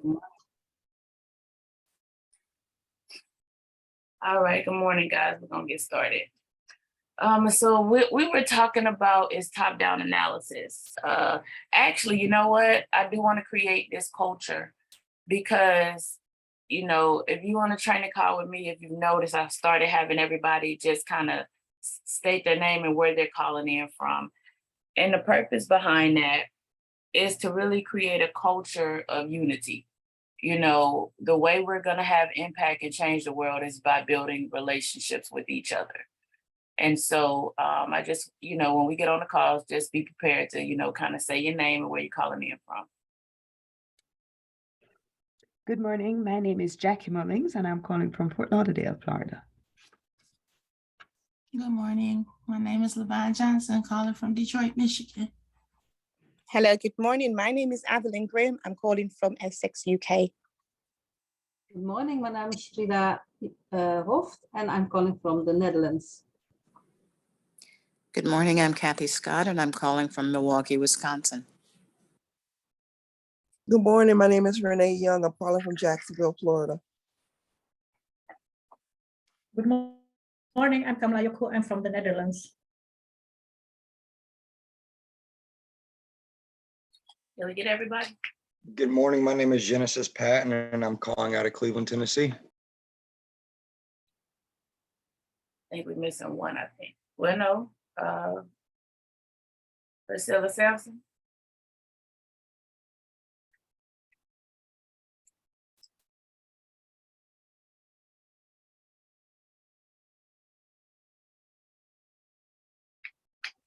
All right, good morning, guys. We're gonna get started. So we were talking about is top-down analysis. Actually, you know what? I do want to create this culture because, if you want to train a call with me, if you've noticed, I've started having everybody just kind of state their name and where they're calling in from. And the purpose behind that is to really create a culture of unity. The way we're going to have impact and change the world is by building relationships with each other. And so I just, when we get on the calls, just be prepared to, kind of say your name and where you're calling in from. Good morning. My name is Jackie Mullings, and I'm calling from Fort Lauderdale, Florida. Good morning. My name is LaVon Johnson, calling from Detroit, Michigan. Hello, good morning. My name is Adeline Graham. I'm calling from Essex, UK. Good morning. My name is Frida Hoft, and I'm calling from the Netherlands. Good morning. I'm Kathy Scott, and I'm calling from Milwaukee, Wisconsin. Good morning. My name is Renee Young. I'm calling from Jacksonville, Florida. Good morning. I'm Kamla Yoko. I'm from the Netherlands. Did we get everybody? Good morning. My name is Genesis Patton, and I'm calling out of Cleveland, Tennessee. I think we're missing one, I think. Well, no. Priscilla Sampson.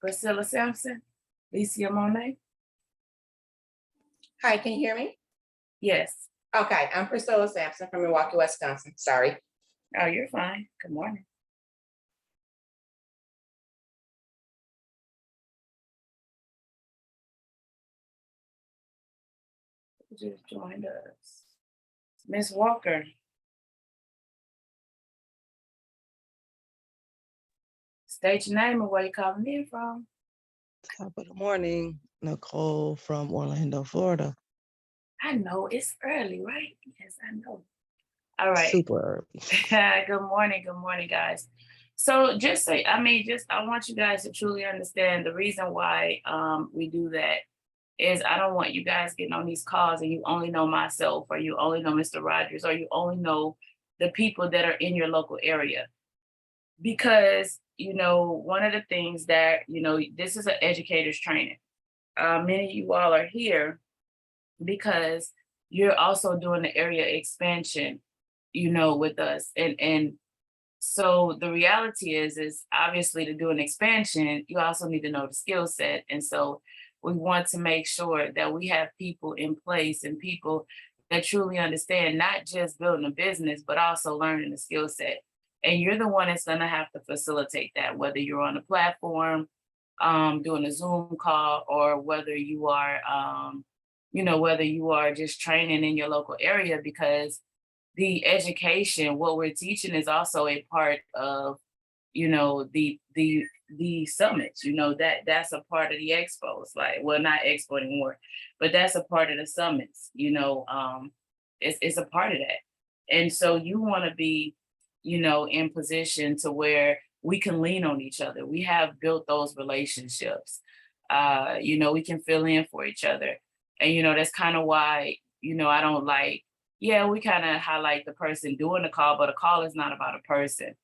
Priscilla Sampson. Licia Monet. Hi, can you hear me? Yes. Okay, I'm Priscilla Sampson from Milwaukee, Wisconsin. Sorry. Oh, you're fine. Good morning. Who just joined us? Miss Walker. State your name and where you calling in from. Top of the morning, Nicole from Orlando, Florida. I know it's early, right? Yes, I know. All right. Super early. Good morning, guys. So I want you guys to truly understand the reason why we do that is I don't want you guys getting on these calls and you only know myself, or you only know Mr. Rogers, or you only know the people that are in your local area. Because, one of the things that, this is an educator's training. Many of you all are here because you're also doing the area expansion, with us. And so the reality is obviously to do an expansion, you also need to know the skill set. And so we want to make sure that we have people in place and people that truly understand not just building a business, but also learning the skill set. And you're the one that's going to have to facilitate that, whether you're on a platform, doing a Zoom call, or whether you are, whether you are just training in your local area, because the education, what we're teaching is also a part of, the summits, that's a part of the expos, not expo anymore, but that's a part of the summits, it's a part of that. And so you want to be, in position to where we can lean on each other. We have built those relationships. We can fill in for each other. And, that's kind of why, I don't we kind of highlight the person doing the call, but a call is not about a person.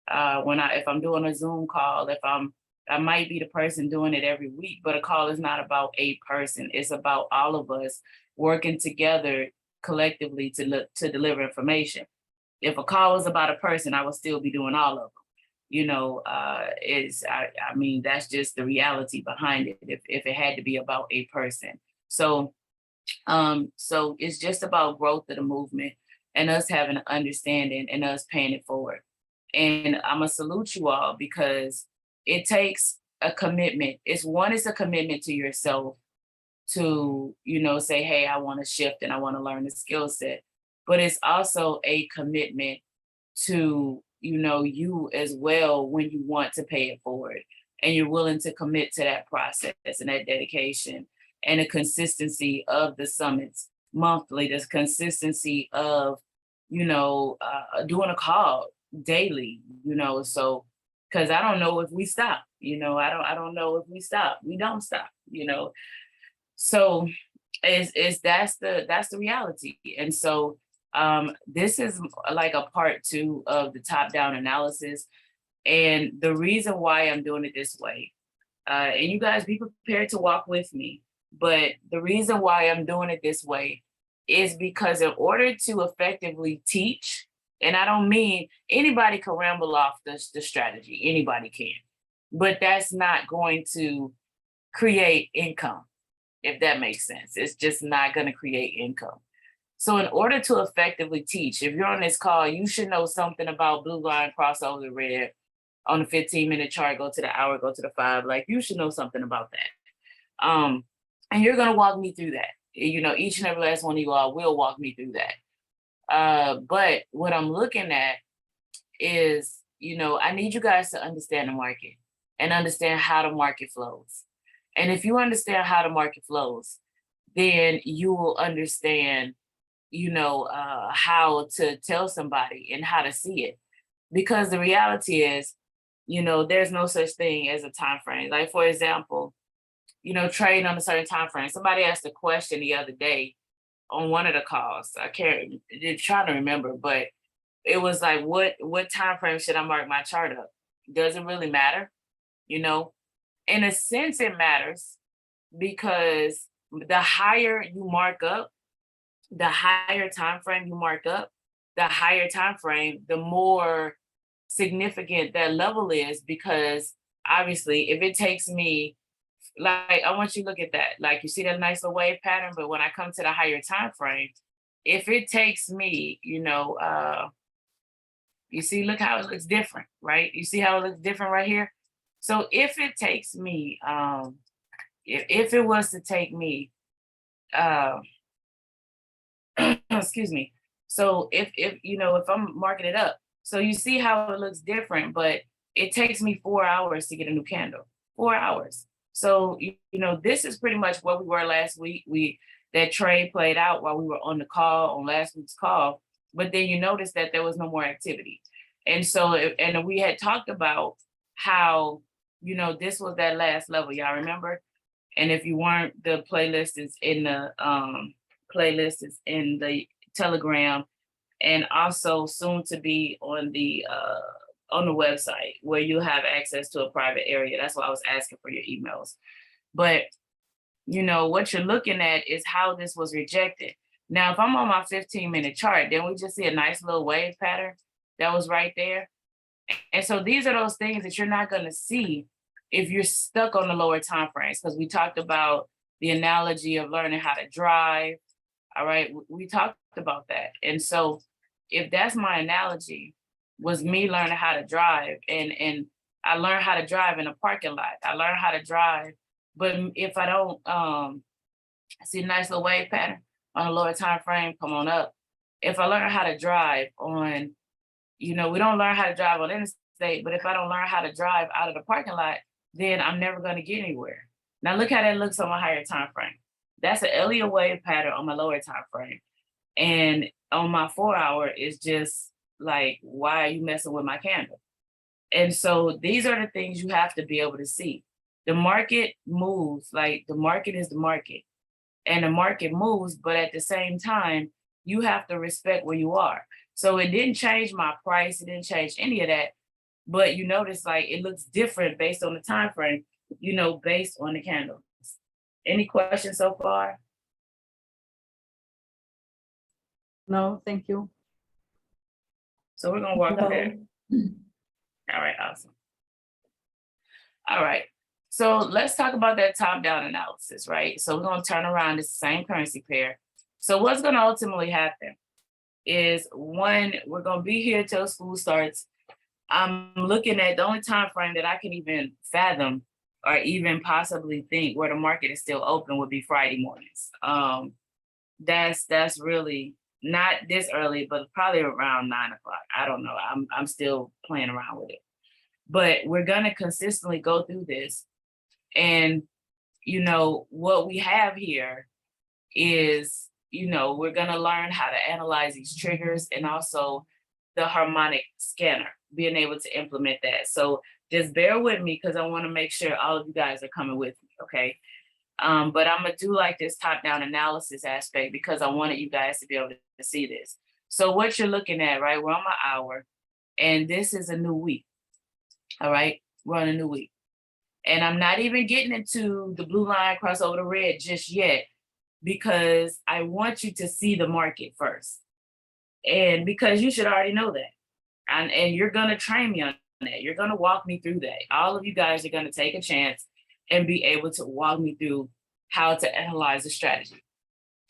If I'm doing a Zoom call, I might be the person doing it every week, but a call is not about a person. It's about all of us working together collectively to deliver information. If a call was about a person, I would still be doing all of them. That's just the reality behind it. If it had to be about a person. So it's just about growth of the movement and us having an understanding and us paying it forward. And I'm gonna salute you all because it takes a commitment. It's a commitment to yourself to, say, hey, I want to shift and I want to learn the skill set. But it's also a commitment to, you as well when you want to pay it forward and you're willing to commit to that process and that dedication and the consistency of the summits monthly, this consistency of, doing a call daily, so, because I don't know if we stop, I don't know if we stop. We don't stop, So that's the reality. And so this is like a part 2 of the top-down analysis. And the reason why I'm doing it this way, and you guys be prepared to walk with me, but the reason why I'm doing it this way is because in order to effectively teach, and I don't mean anybody can ramble off the strategy, anybody can, but that's not going to create income, if that makes sense. It's just not going to create income. So in order to effectively teach, if you're on this call, you should know something about blue line crossover the red on the 15-minute chart, go to the hour, go to the 5, like you should know something about that. And you're going to walk me through that. Each and every last one of you all will walk me through that. But what I'm looking at is, I need you guys to understand the market and understand how the market flows. And if you understand how the market flows, then you will understand, how to tell somebody and how to see it. Because the reality is, there's no such thing as a time frame. Like, for example, trading on a certain time frame. Somebody asked a question the other day on one of the calls. I can't trying to remember, but it was like, what time frame should I mark my chart up? Does it really matter? In a sense, it matters, because the higher you mark up, the higher time frame you mark up, the higher time frame, the more significant that level is. Because obviously, if it takes me, like, I want you to look at that. Like, you see that nice little wave pattern, but when I come to the higher time frame, if it takes me, you see, look how it looks different, right? You see how it looks different right here? So if it takes me, if it was to take me, excuse me. So if I'm marking it up, so you see how it looks different, but it takes me 4 hours to get a new candle, 4 hours. So, this is pretty much what we were last week. That trade played out while we were on the call, on last week's call, but then you notice that there was no more activity. And so, and we had talked about how, this was that last level, y'all remember? And if you weren't, the playlist is in the Telegram, and also soon to be on the website, where you have access to a private area. That's why I was asking for your emails. But what you're looking at is how this was rejected. Now, if I'm on my 15-minute chart, then we just see a nice little wave pattern that was right there. And so these are those things that you're not going to see if you're stuck on the lower time frames, because we talked about the analogy of learning how to drive. All right, we talked about that. And so if that's my analogy, was me learning how to drive, and I learned how to drive in a parking lot. I learned how to drive, but if I don't see a nice little wave pattern on a lower time frame, come on up. If I learn how to drive on, we don't learn how to drive on interstate, but if I don't learn how to drive out of the parking lot, then I'm never going to get anywhere. Now look how that looks on my higher time frame. That's an Elliott wave pattern on my lower time frame. And on my 4 hour, it's just like, why are you messing with my candle? And so these are the things you have to be able to see. The market moves, like the market is the market, and the market moves, but at the same time, you have to respect where you are. So it didn't change my price, it didn't change any of that, but you notice like it looks different based on the time frame, based on the candles. Any questions so far? No, thank you. So we're gonna walk No. there. All right, awesome. All right, so let's talk about that top-down analysis, right? So we're gonna turn around this same currency pair. So what's gonna ultimately happen is, one, we're gonna be here till school starts. I'm looking at the only time frame that I can even fathom or even possibly think where the market is still open would be Friday mornings. That's really not this early, but probably around 9 o'clock. I don't know. I'm still playing around with it. But we're gonna consistently go through this. And what we have here is you know, we're gonna learn how to analyze these triggers and also the harmonic scanner, being able to implement that. So just bear with me because I want to make sure all of you guys are coming with me, okay? But I'm gonna do like this top-down analysis aspect because I wanted you guys to be able to see this. So what you're looking at, right? We're on my hour, and this is a new week. All right, we're on a new week. And I'm not even getting into the blue line cross over the red just yet, because I want you to see the market first. And because you should already know that. And you're gonna train me on that. You're gonna walk me through that. All of you guys are gonna take a chance and be able to walk me through how to analyze the strategy,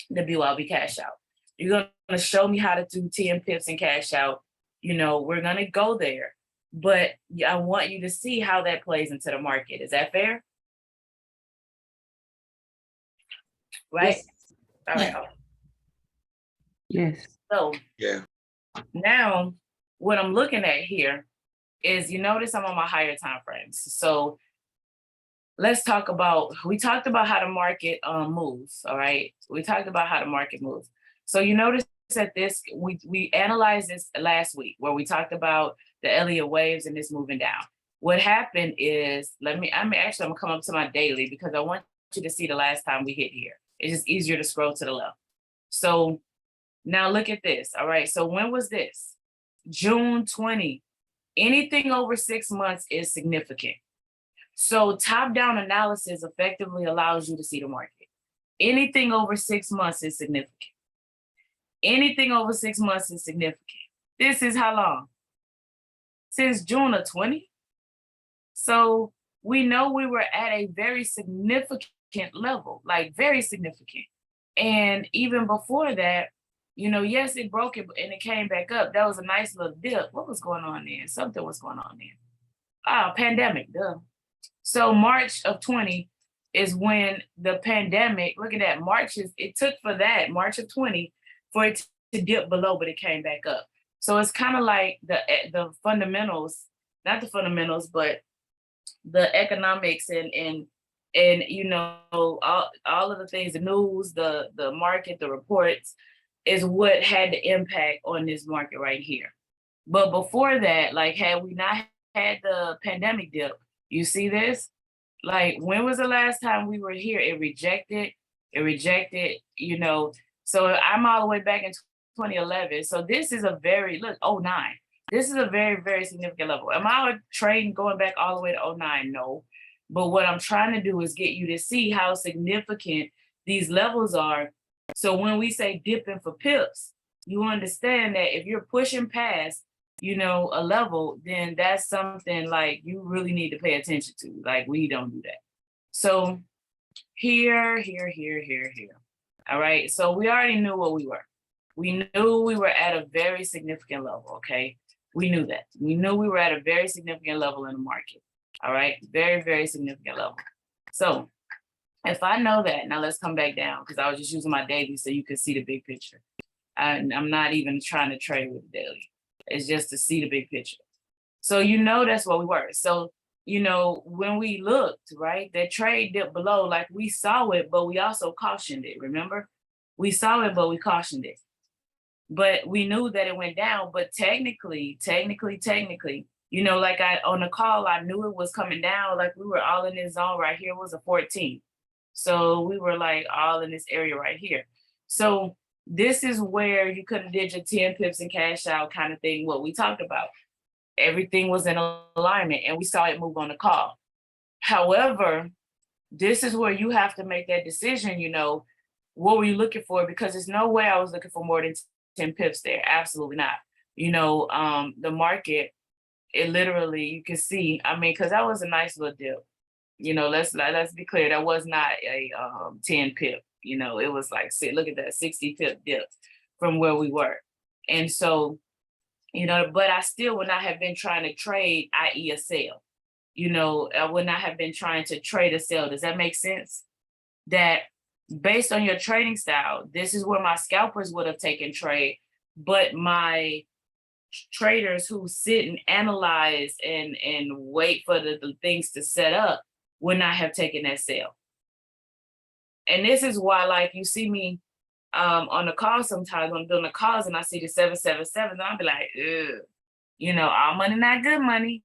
the BYOB cash out. You're gonna show me how to do 10 pips and cash out. You know, we're gonna go there, but I want you to see how that plays into the market. Is that fair? Right? Yes. All right. Yes. So Yeah. now what I'm looking at here is, you notice I'm on my higher time frames. So let's talk about, we talked about how the market moves, all right? We talked about how the market moves. So you notice that this, we analyzed this last week where we talked about the Elliott waves and this moving down. What happened is, I'm gonna come up to my daily because I want you to see the last time we hit here. It's just easier to scroll to the left. So now look at this, all right? So when was this? June 20. Anything over 6 months is significant. So top-down analysis effectively allows you to see the market. Anything over 6 months is significant. Anything over 6 months is significant. This is how long? Since June of 20. So we know we were at a very significant level, like very significant. And even before that, you know, yes, it broke it and it came back up. That was a nice little dip. What was going on there? Something was going on there. Ah, pandemic, duh. So March of 20 is when the pandemic, look at that, it took for that, March of 20, for it to dip below, but it came back up. So it's kind of like the fundamentals, not the fundamentals, but the economics and you know, all of the things, the news, the market, the reports, is what had the impact on this market right here. But before that, like, had we not had the pandemic dip, you see this? Like, when was the last time we were here? It rejected, you know. So I'm all the way back in 2011. So this is a very, look, 09. This is a very, very significant level. Am I trading going back all the way to 09? No. But what I'm trying to do is get you to see how significant these levels are. So when we say dipping for pips, you understand that if you're pushing past, you know, a level, then that's something like you really need to pay attention to. Like, we don't do that. So here. All right. So we already knew what we were. We knew we were at a very significant level. Okay. We knew that. We knew we were at a very significant level in the market. All right. Very, very significant level. So if I know that, now let's come back down because I was just using my daily so you can see the big picture. And I'm not even trying to trade with the daily. It's just to see the big picture. So you know that's what we were. So, you know, when we looked, right, that trade dipped below, like we saw it, but we also cautioned it, remember? We saw it, but we cautioned it. But we knew that it went down, but technically, you know, like on the call, I knew it was coming down, like we were all in this zone right here, was a 14. So we were like all in this area right here. So this is where you could have did your 10 pips and cash out kind of thing, what we talked about. Everything was in alignment and we saw it move on the call. However, this is where you have to make that decision, you know, what were you looking for? Because there's no way I was looking for more than 10 pips there. Absolutely not. You know, the market, it literally, you can see, I mean, because that was a nice little dip. You know, let's be clear, that was not a 10 pip. You know, it was like, look at that 60 pip dip from where we were. And so, you know, but I still would not have been trying to trade, i.e. a sell. You know, I would not have been trying to trade a sell. Does that make sense? That based on your trading style, this is where my scalpers would have taken trade, but my traders who sit and analyze and wait for the things to set up would not have taken that sell. And this is why, like, you see me on the call sometimes when I'm doing the calls and I see the 777, I'll be like, ugh, you know, all money, not good money,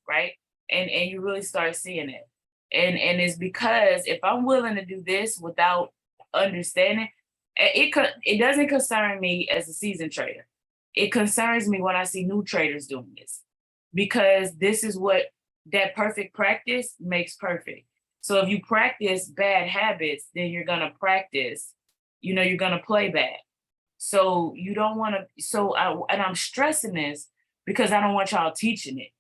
right? And you really start seeing it. And it's because if I'm willing to do this without understanding, it doesn't concern me as a seasoned trader. It concerns me when I see new traders doing this, because this is what that perfect practice makes perfect. So if you practice bad habits, then you're gonna practice, you know, you're gonna play bad. So you don't want to, and I'm stressing this because I don't want y'all teaching it.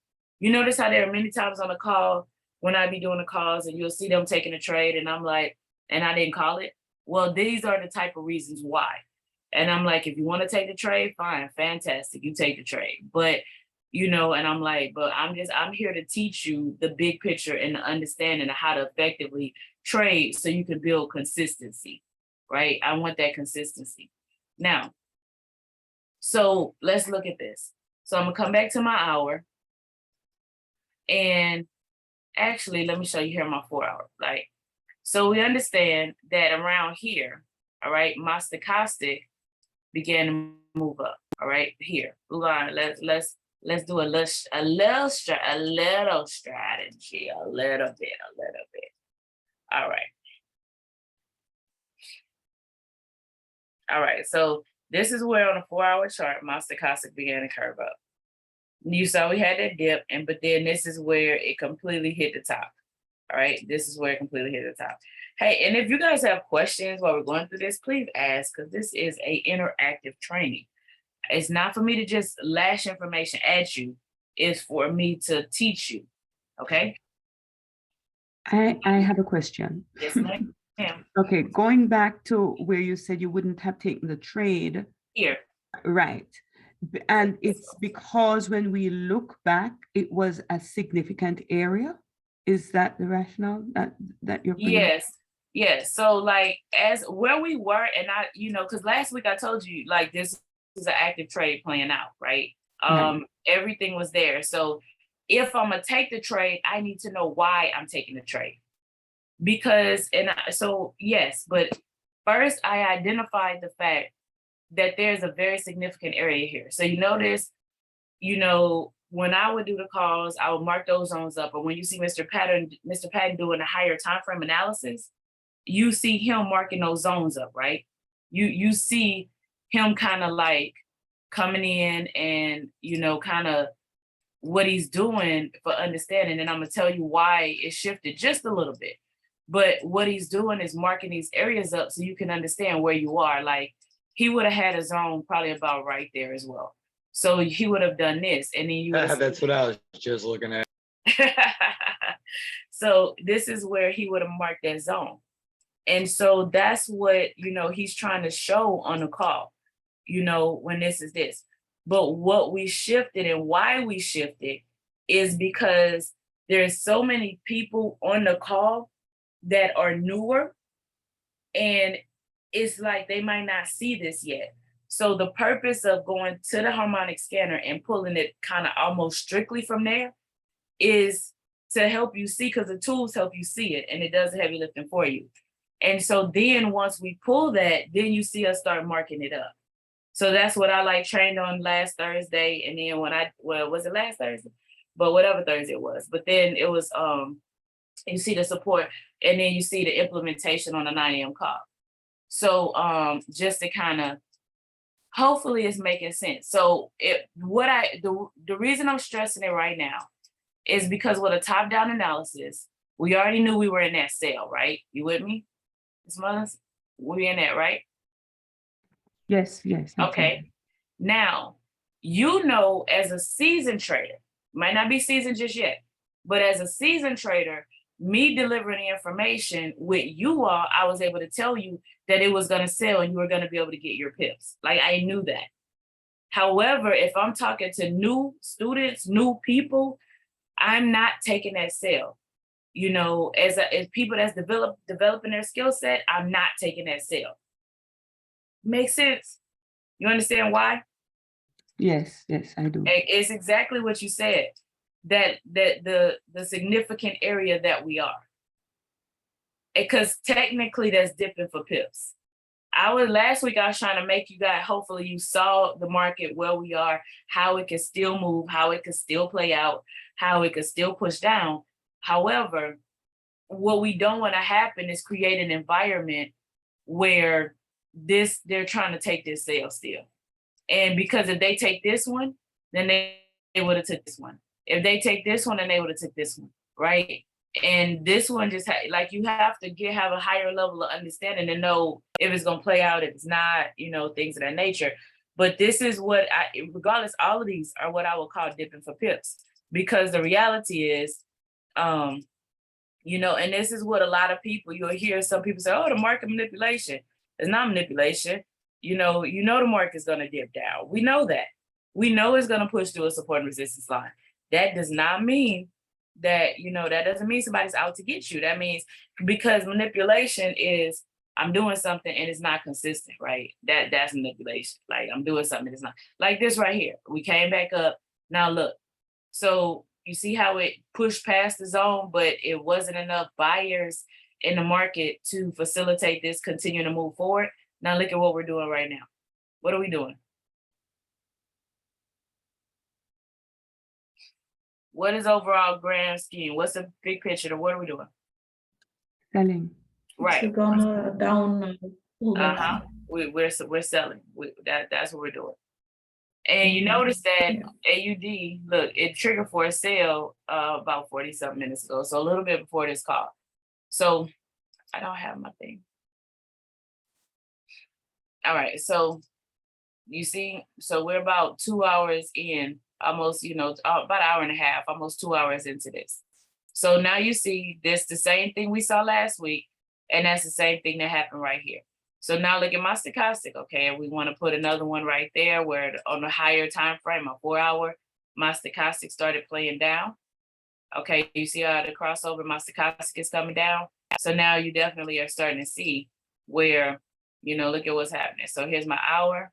You notice how there are many times on the call when I be doing the calls and you'll see them taking a trade and I'm like, and I didn't call it. Well, these are the type of reasons why. And I'm like, if you want to take the trade, fine, fantastic, you take the trade. But, you know, and I'm like, but I'm here to teach you the big picture and the understanding of how to effectively trade so you can build consistency, right? I want that consistency. Now, so let's look at this. So I'm gonna come back to my hour. And actually, let me show you here my 4 hour. Like, so we understand that around here, all right, my stochastic began to move up. All right, here. Let's do a little strategy, a little bit. All right. All right, so this is where on a 4 hour chart, my stochastic began to curve up. You saw we had that dip, but then this is where it completely hit the top. All right, this is where it completely hit the top. Hey, and if you guys have questions while we're going through this, please ask, because this is a interactive training. It's not for me to just lash information at you. It's for me to teach you, okay? I have a question. Yes, ma'am. Okay, going back to where you said you wouldn't have taken the trade. Here. Right. And it's because when we look back, it was a significant area. Is that the rationale that you're putting? Yes. So like as where we were, and I, you know, because last week I told you like this is an active trade playing out, right? Everything was there. So if I'm gonna take the trade, I need to know why I'm taking the trade. Because, yes, but first I identified the fact that there's a very significant area here. So you notice, you know, when I would do the calls, I would mark those zones up. But when you see Mr. Patton doing a higher time frame analysis, you see him marking those zones up, right? You see him kind of like coming in and, you know, kind of what he's doing for understanding. And I'm gonna tell you why it shifted just a little bit. But what he's doing is marking these areas up so you can understand where you are. Like he would have had a zone probably about right there as well. So he would have done this, and then you. That's what I was just looking at. So this is where he would have marked that zone. And so that's what, you know, he's trying to show on the call, you know, when this is this. But what we shifted and why we shifted is because there's so many people on the call that are newer, and it's like they might not see this yet. So the purpose of going to the harmonic scanner and pulling it kind of almost strictly from there is to help you see, because the tools help you see it and it does the heavy lifting for you. And so then once we pull that, then you see us start marking it up. So that's what I like trained on last Thursday. And then was it last Thursday? But whatever Thursday it was. But then it was, you see the support, and then you see the implementation on the 9 a.m. call. So just to kind of, hopefully it's making sense. So the reason I'm stressing it right now is because with a top-down analysis, we already knew we were in that sale, right? You with me, Ms. Mullins? We're in that, right? Yes. Okay. Now, you know, as a seasoned trader, might not be seasoned just yet, but as a seasoned trader, me delivering the information with you all, I was able to tell you that it was going to sell and you were going to be able to get your pips. Like I knew that. However, if I'm talking to new students, new people, I'm not taking that sale. You know, as people that's developing their skill set, I'm not taking that sale. Makes sense? You understand why? Yes, I do. It's exactly what you said. That the significant area that we are. Because technically that's dipping for pips. last week I was trying to make you guys, hopefully you saw the market where we are, how it can still move, how it can still play out, how it can still push down. However, what we don't want to happen is create an environment where they're trying to take this sale still. And because if they take this one, then they would have took this one. If they take this one, then they would have took this one, right? And this one just like you have to have a higher level of understanding to know if it's gonna play out, if it's not, you know, things of that nature. But this is what regardless, all of these are what I would call dipping for pips, because the reality is, you know, and this is what a lot of people, you'll hear some people say, oh, the market manipulation. It's not manipulation. You know the market's gonna dip down. We know that. We know it's gonna push through a support and resistance line. That does not mean that, you know, that doesn't mean somebody's out to get you. That means, because manipulation is I'm doing something and it's not consistent, right? That's manipulation. Like I'm doing something that's not, like this right here. We came back up. Now look, so you see how it pushed past the zone, but it wasn't enough buyers in the market to facilitate this continuing to move forward. Now look at what we're doing right now. What are we doing? What is overall grand scheme? What's the big picture? What are we doing? Selling. Right. It's gonna down. We're selling. That's what we're doing. And you notice that AUD, look, it triggered for a sale about 40-something minutes ago. So a little bit before this call. So I don't have my thing. All right, so you see, so we're about 2 hours in, almost, you know, about an hour and a half, almost 2 hours into this. So now you see this, the same thing we saw last week, and that's the same thing that happened right here. So now look at my stochastic, okay? And we want to put another one right there where on the higher time frame, a 4 hour, my stochastic started playing down. Okay, you see how the crossover, my stochastic is coming down. So now you definitely are starting to see where, you know, look at what's happening. So here's my hour.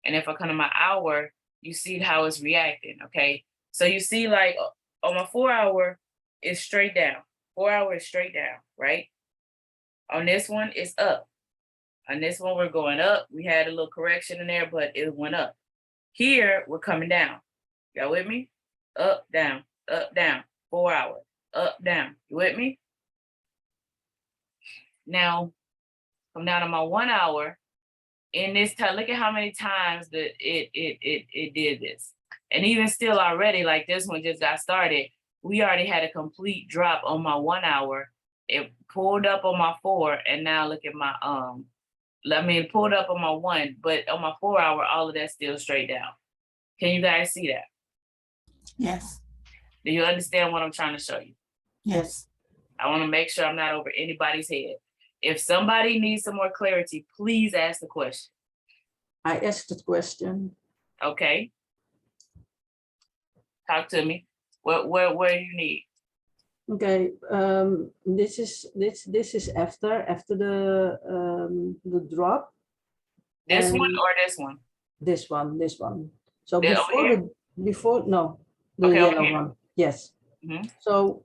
And if I come to my hour, you see how it's reacting, okay? So you see like on my 4 hour, it's straight down. 4 hour is straight down, right? On this one, it's up. On this one, we're going up. We had a little correction in there, but it went up. Here, we're coming down. Y'all with me? Up, down, 4 hour, up, down. You with me? Now, come down to my 1 hour. In this time, look at how many times that it did this. And even still already, like this one just got started, we already had a complete drop on my 1 hour. It pulled up on my 4, and now look at my, it pulled up on my 1, but on my 4 hour, all of that's still straight down. Can you guys see that? Yes. Do you understand what I'm trying to show you? Yes. I want to make sure I'm not over anybody's head. If somebody needs some more clarity, please ask the question. I asked the question. Okay. Talk to me. What do you need? Okay, this is after the drop. This and one or this one? This one. So The- before no, the Okay, over yellow here. one. Yes. Mhm. So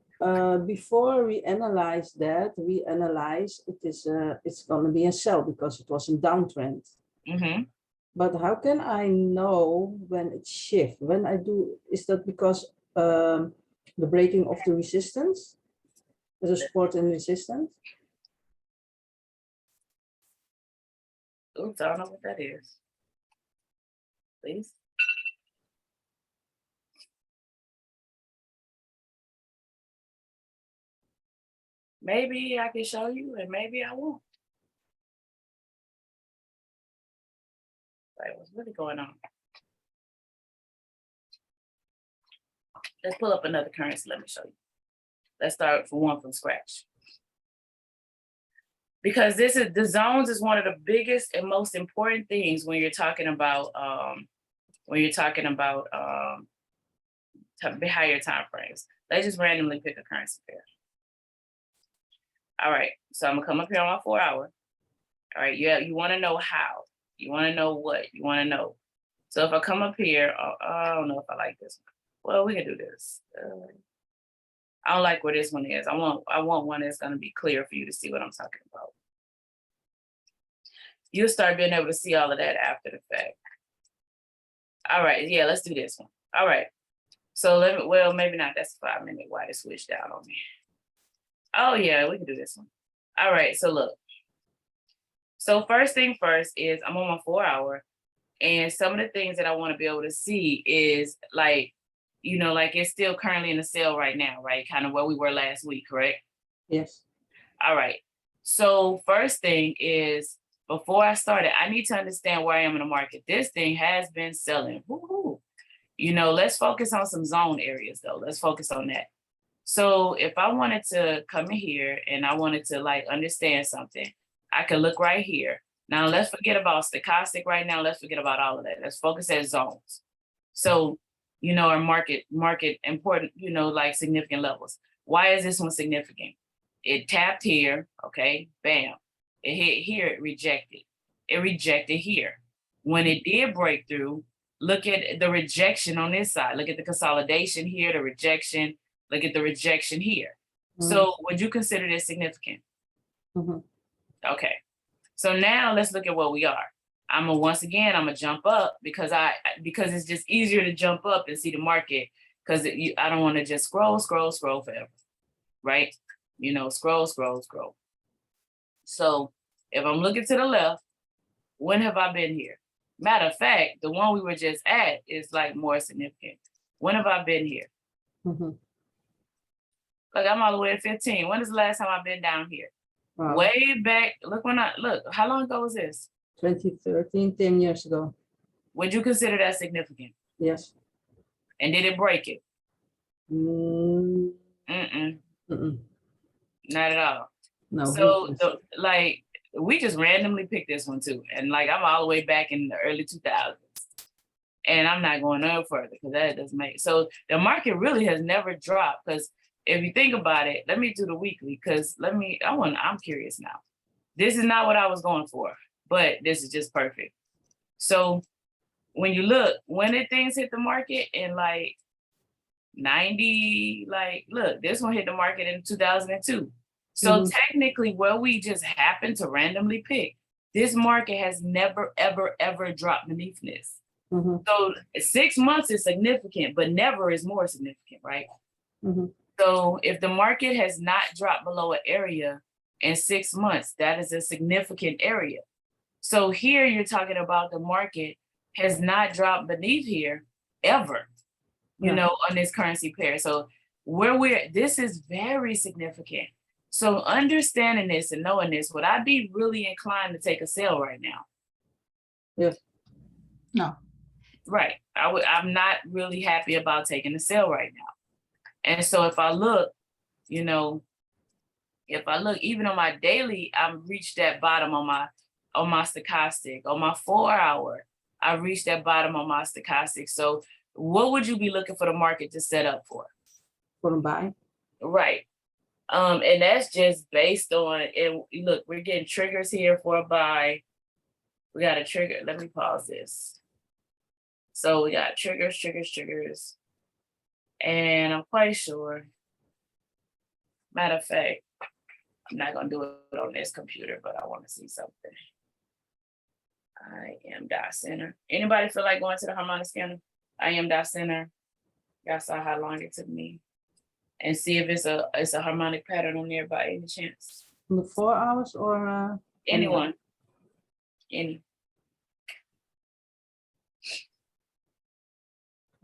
before we analyze that, it's going to be a sell because it was a downtrend. Mm-hmm. But how can I know when it shifts? When I do, is that because the breaking of the resistance, the support and resistance? Oops, I don't know what that is. Please. Maybe I can show you and maybe I won't. Like, what's really going on? Let's pull up another currency. Let me show you. Let's start from scratch. Because the zones is one of the biggest and most important things when you're talking about higher time frames. Let's just randomly pick a currency pair. All right, so I'm gonna come up here on my 4 hour. All right, yeah, you wanna know how. You wanna know what, you wanna know. So if I come up here, I don't know if I like this one. Well, we can do this. I don't like where this one is. I want one that's gonna be clear for you to see what I'm talking about. You'll start being able to see all of that after the fact. All right, yeah, let's do this one. All right. So well, maybe not. That's 5 minute. Why it switched out on me? Oh yeah, we can do this one. All right, so look. So first thing first is I'm on my 4 hour, and some of the things that I want to be able to see is like, you know, like it's still currently in the sale right now, right? Kind of where we were last week, correct? Yes. All right. So first thing is, before I started, I need to understand where I am in the market. This thing has been selling. Woo-hoo. You know, let's focus on some zone areas though. Let's focus on that. So if I wanted to come in here and I wanted to like understand something, I could look right here. Now let's forget about stochastic right now. Let's forget about all of that. Let's focus at zones. So, you know, our market important, you know, like significant levels. Why is this one significant? It tapped here, okay, bam. It hit here, it rejected. It rejected here. When it did break through, look at the rejection on this side. Look at the consolidation here, the rejection. Look at the rejection here. So would you consider this significant? Okay. So now let's look at what we are. Once again, I'm gonna jump up because it's just easier to jump up and see the market because I don't want to just scroll forever, right? You know, scroll. So if I'm looking to the left, when have I been here? Matter of fact, the one we were just at is like more significant. When have I been here? Look, I'm all the way at 15. When is the last time I've been down here? Wow. Way back. Look, how long ago was this? 2013, 10 years ago. Would you consider that significant? Yes. And did it break it? Mm-mm. Not at all. No. So like we just randomly picked this one too. And like I'm all the way back in the early 2000s. And I'm not going no further because that doesn't make so the market really has never dropped. Because if you think about it, let me do the weekly because I'm curious now. This is not what I was going for, but this is just perfect. So when you look, when did things hit the market in like 90, like look, this one hit the market in 2002. So technically where we just happened to randomly pick, this market has never, ever, ever dropped beneath this. So 6 months is significant, but never is more significant, right? So if the market has not dropped below an area in 6 months, that is a significant area. So here you're talking about the market has not dropped beneath here ever, you know, on this currency pair. So this is very significant. So understanding this and knowing this, would I be really inclined to take a sale right now? Yes. No. Right. I'm not really happy about taking a sale right now. And so if I look, you know, even on my daily, I've reached that bottom on my stochastic. On my 4 hour, I reached that bottom on my stochastic. So what would you be looking for the market to set up for? For a buy. Right. And that's just based on, and look, we're getting triggers here for a buy. We got a trigger. Let me pause this. So we got triggers. And I'm quite sure, matter of fact, I'm not gonna do it on this computer, but I wanna see something. 𝐼M.Center. Anybody feel like going to the harmonic scanner? 𝐼M.Center. Y'all saw how long it took me. And see if it's a harmonic pattern on there by any chance. In the 4 hours or Anyone. Any.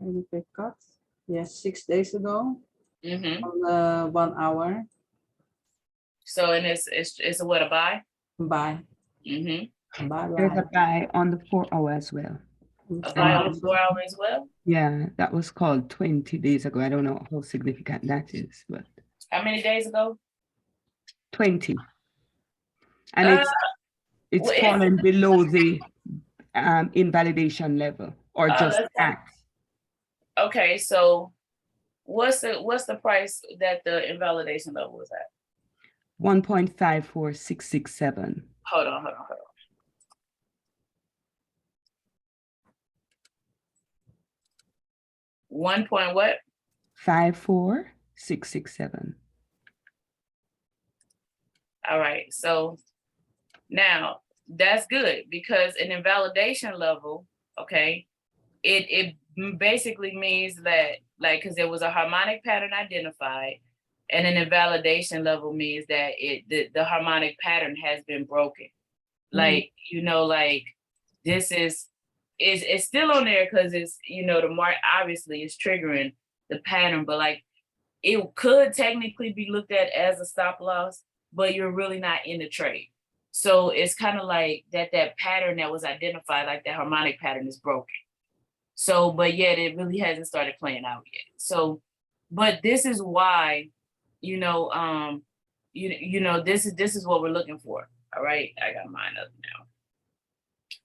maybe pick cut? Yes, 6 days ago. Mm-hmm. On the 1 hour. So and it's a what, a buy? Buy. Mm-hmm. There's a buy on the 4 hour as well. A buy on the 4 hour as well? Yeah, that was called 20 days ago. I don't know how significant that is, but How many days ago? 20. And it's well, fallen below the invalidation level or just at. Okay, so what's the price that the invalidation level was at? 1.54667. Hold on. One point what? 54667. All right, so now that's good, because an invalidation level, okay, it basically means that, like, because there was a harmonic pattern identified, and an invalidation level means that the harmonic pattern has been broken. Like, you know, like this it's still on there because it's, you know, the mark obviously is triggering the pattern, but like it could technically be looked at as a stop loss, but you're really not in the trade. So it's kind of like that pattern that was identified, like the harmonic pattern, is broken. So, but yet it really hasn't started playing out yet. So, but this is why, you know, you know, this is what we're looking for. All right, I got mine up now.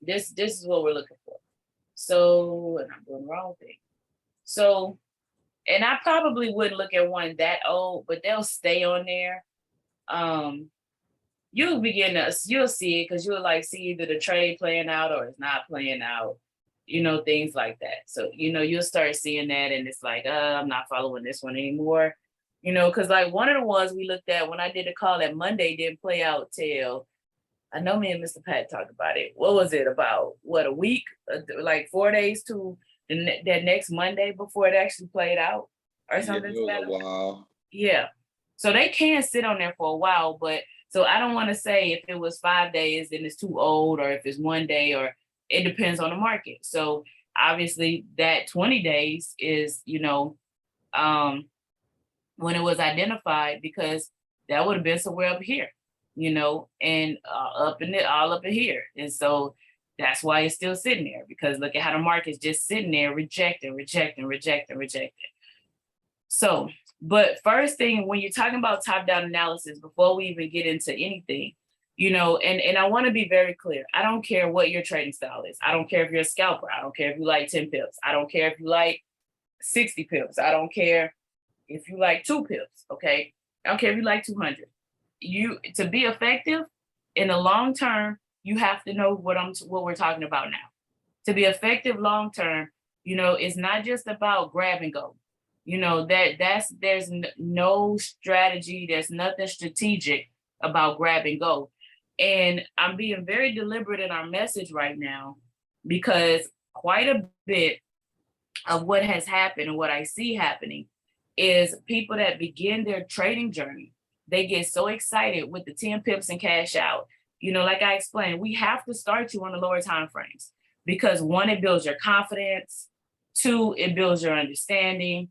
This is what we're looking for. So, and I'm doing the wrong thing. So, and I probably wouldn't look at one that old, but they'll stay on there. You'll see it because you'll like see either the trade playing out or it's not playing out, you know, things like that. So, you know, you'll start seeing that and it's like, I'm not following this one anymore. You know, because like one of the ones we looked at when I did a call that Monday didn't play out till, I know me and Mr. Pat talked about it. What was it, about what, a week, like 4 days to that next Monday before it actually played out or something? Yeah, it was a while. Yeah. So they can sit on there for a while, but so I don't want to say if it was 5 days, then it's too old, or if it's 1 day, or it depends on the market. So obviously that 20 days is, you know, when it was identified, because that would have been somewhere up here, you know, and all up in here. And so that's why it's still sitting there, because look at how the market's just sitting there rejecting. So, but first thing, when you're talking about top-down analysis, before we even get into anything, you know, and I want to be very clear. I don't care what your trading style is. I don't care if you're a scalper. I don't care if you like 10 pips. I don't care if you like 60 pips. I don't care if you like 2 pips, okay? I don't care if you like 200. To be effective in the long term, you have to know what we're talking about now. To be effective long term, you know, it's not just about grab and go. You know, there's no strategy, there's nothing strategic about grab and go. And I'm being very deliberate in our message right now, because quite a bit of what has happened and what I see happening is people that begin their trading journey, they get so excited with the 10 pips and cash out. You know, like I explained, we have to start you on the lower time frames, because 1, it builds your confidence. 2, it builds your understanding.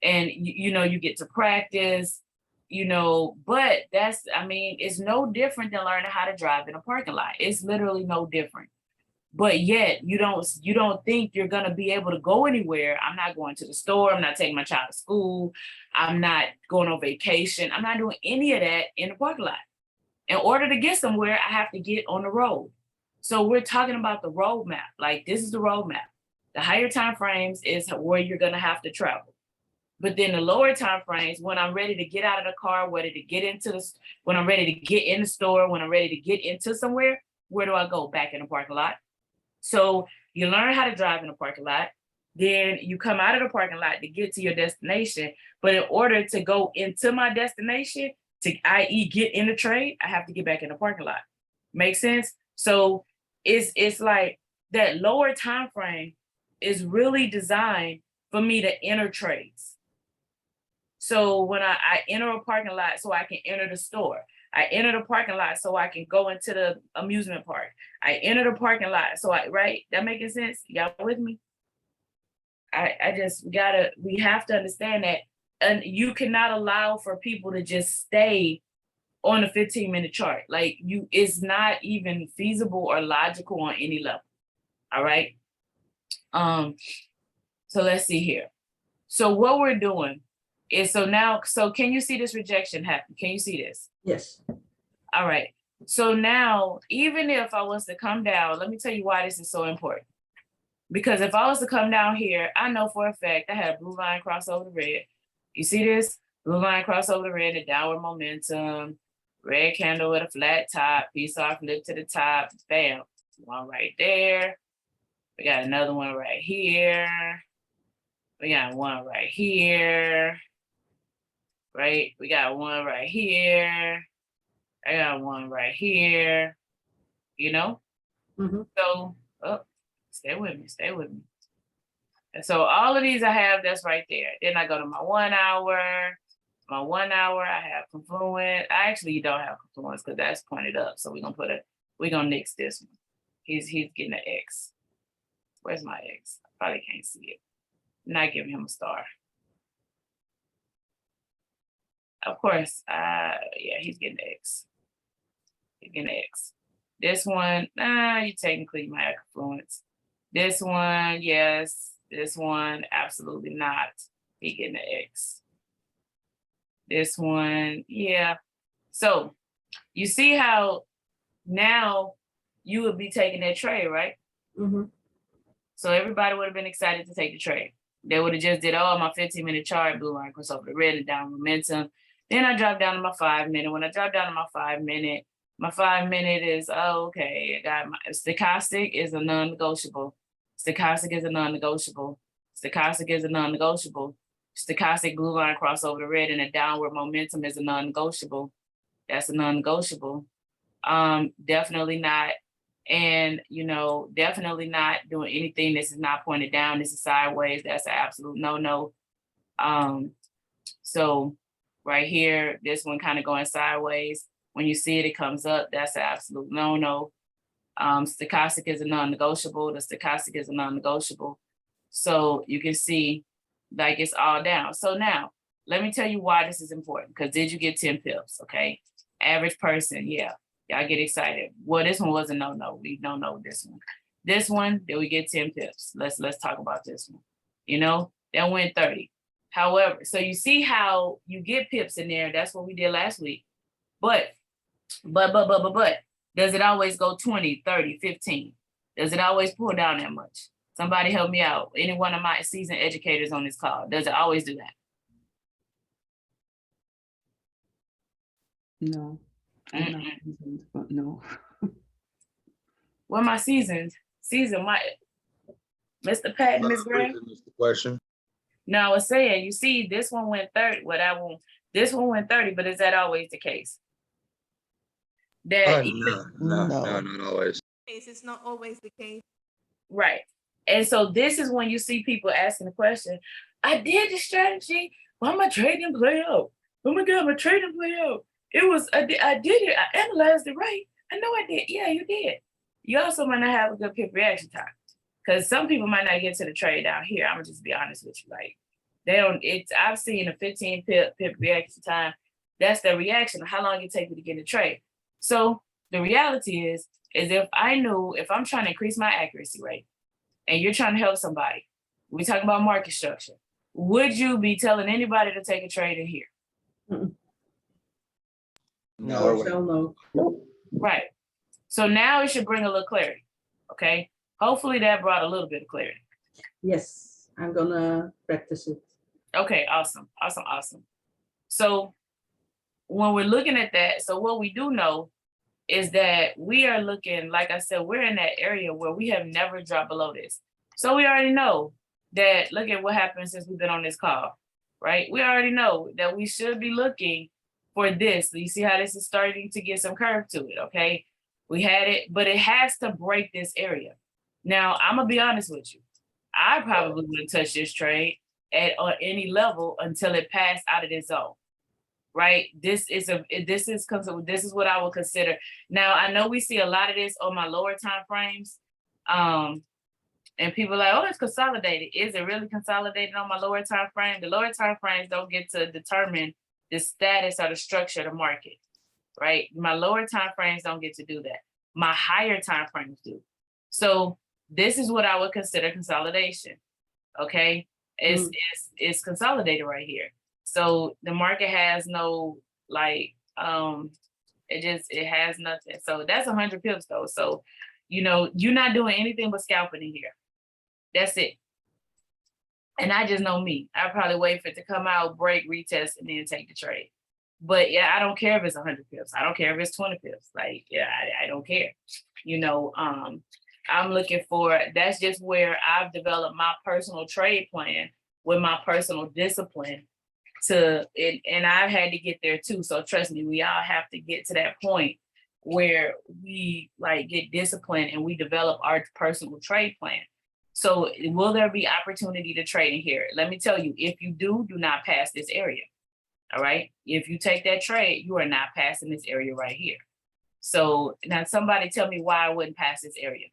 And you know, you get to practice, you know, but it's no different than learning how to drive in a parking lot. It's literally no different. But yet you don't think you're gonna be able to go anywhere. I'm not going to the store, I'm not taking my child to school, I'm not going on vacation, I'm not doing any of that in the parking lot. In order to get somewhere, I have to get on the road. So we're talking about the roadmap. Like, this is the roadmap. The higher time frames is where you're gonna have to travel. But then the lower time frames, when I'm ready to get out of the car, when I'm ready to get in the store, when I'm ready to get into somewhere, where do I go? Back in the parking lot. So you learn how to drive in the parking lot. Then you come out of the parking lot to get to your destination. But in order to go into my destination, i.e. get in the trade, I have to get back in the parking lot. Make sense? So it's like that lower time frame is really designed for me to enter trades. So when I enter a parking lot so I can enter the store, I enter the parking lot so I can go into the amusement park. I enter the parking lot right? That making sense? Y'all with me? We have to understand that, and you cannot allow for people to just stay on a 15-minute chart. Like, it's not even feasible or logical on any level. All right. So let's see here. So what we're doing is, so can you see this rejection happen? Can you see this? Yes. All right. So now, even if I was to come down, let me tell you why this is so important. Because if I was to come down here, I know for a fact I had a blue line cross over the red. You see this? Blue line cross over the red, the downward momentum, red candle with a flat top, piece off, flip to the top, bam. One right there. We got another one right here. We got one right here. Right? We got one right here. I got one right here. you know? Mhm. So, oh, stay with me, stay with me. And so all of these I have, that's right there. Then I go to my 1 hour. My 1 hour, I have Confluent. I actually don't have Confluence because that's pointed up. So we're gonna nix this one. He's getting an X. Where's my X? I probably can't see it. Not giving him a star. Of course, yeah, he's getting an X. He's getting an X. This one, you technically might have Confluence. This one, yes. This one, absolutely not. He getting an X. This one, yeah. So you see how now you would be taking that trade, right? Mhm. So everybody would have been excited to take the trade. They would have just did, oh, my 15-minute chart, blue line cross over the red and down momentum. Then I dropped down to my 5-minute. When I dropped down to my 5-minute is, oh, okay, I got my stochastic is a non-negotiable. Stochastic is a non-negotiable. Stochastic is a non-negotiable. Stochastic blue line cross over the red and a downward momentum is a non-negotiable. That's a non-negotiable. Definitely not. And, definitely not doing anything. This is not pointed down. This is sideways. That's an absolute no-no. So right here, this one kind of going sideways. When you see it, it comes up. That's an absolute no-no. Stochastic is a non-negotiable. The stochastic is a non-negotiable. So you can see like it's all down. So now, let me tell you why this is important. Because did you get 10 pips? Okay. Average person, yeah. Y'all get excited. Well, this one was a no-no. We don't know this one. This one, did we get 10 pips? Let's talk about this one. That went 30. However, so you see how you get pips in there. That's what we did last week. But, does it always go 20, 30, 15? Does it always pull down that much? Somebody help me out. Any one of my seasoned educators on this call. Does it always do that? No. I'm not seasoned, but no. Well, my seasoned, my Mr. Pat and Ms. Graham. That's the question. No, I was saying, you see, this one went 30. Well, this one went 30, but is that always the case? That No, not always. It's not always the case. right. And so this is when you see people asking the question, I did the strategy, why my trading play out? Oh my God, my trading play out. I did it, I analyzed it right. I know I did. Yeah, you did. You also might not have a good pip reaction time. Because some people might not get to the trade down here. I'm gonna just be honest with you. Like, I've seen a 15 pip reaction time. That's the reaction of how long it takes me to get in the trade. So the reality is if I'm trying to increase my accuracy rate and you're trying to help somebody, we're talking about market structure, would you be telling anybody to take a trade in here? No. Right. So now it should bring a little clarity. Okay. Hopefully that brought a little bit of clarity. Yes, I'm gonna practice it. Okay, awesome. So when we're looking at that, so what we do know is that we are looking, like I said, we're in that area where we have never dropped below this. So we already know that, look at what happened since we've been on this call, right? We already know that we should be looking for this. You see how this is starting to get some curve to it, okay? We had it, but it has to break this area. Now, I'm gonna be honest with you. I probably wouldn't touch this trade at any level until it passed out of this zone, right? This is what I would consider. Now, I know we see a lot of this on my lower time frames, and people are like, oh, it's consolidated. Is it really consolidated on my lower time frame? The lower time frames don't get to determine the status or the structure of the market, right? My lower time frames don't get to do that. My higher time frames do. So this is what I would consider consolidation. Okay, it's consolidated right here. So the market has no it has nothing. So that's 100 pips though. So you're not doing anything but scalping in here. That's it. And I just know me. I probably wait for it to come out, break, retest, and then take the trade. But yeah, I don't care if it's 100 pips. I don't care if it's 20 pips. Like, yeah, I don't care. I'm looking for, that's just where I've developed my personal trade plan with my personal discipline and I've had to get there too. So trust me, we all have to get to that point where we like get disciplined and we develop our personal trade plan. So will there be opportunity to trade in here? Let me tell you, if you do not pass this area. All right. If you take that trade, you are not passing this area right here. So now somebody tell me why I wouldn't pass this area.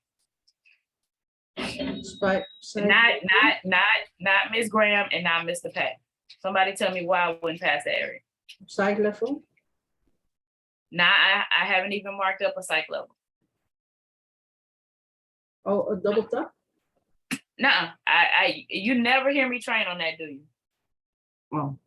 Not Ms. Graham and not Mr. Pat. Somebody tell me why I wouldn't pass that area. Side level. Now I haven't even marked up a psych level. Oh, a double tap. Nuh-uh. You never hear me train on that, do you? Well,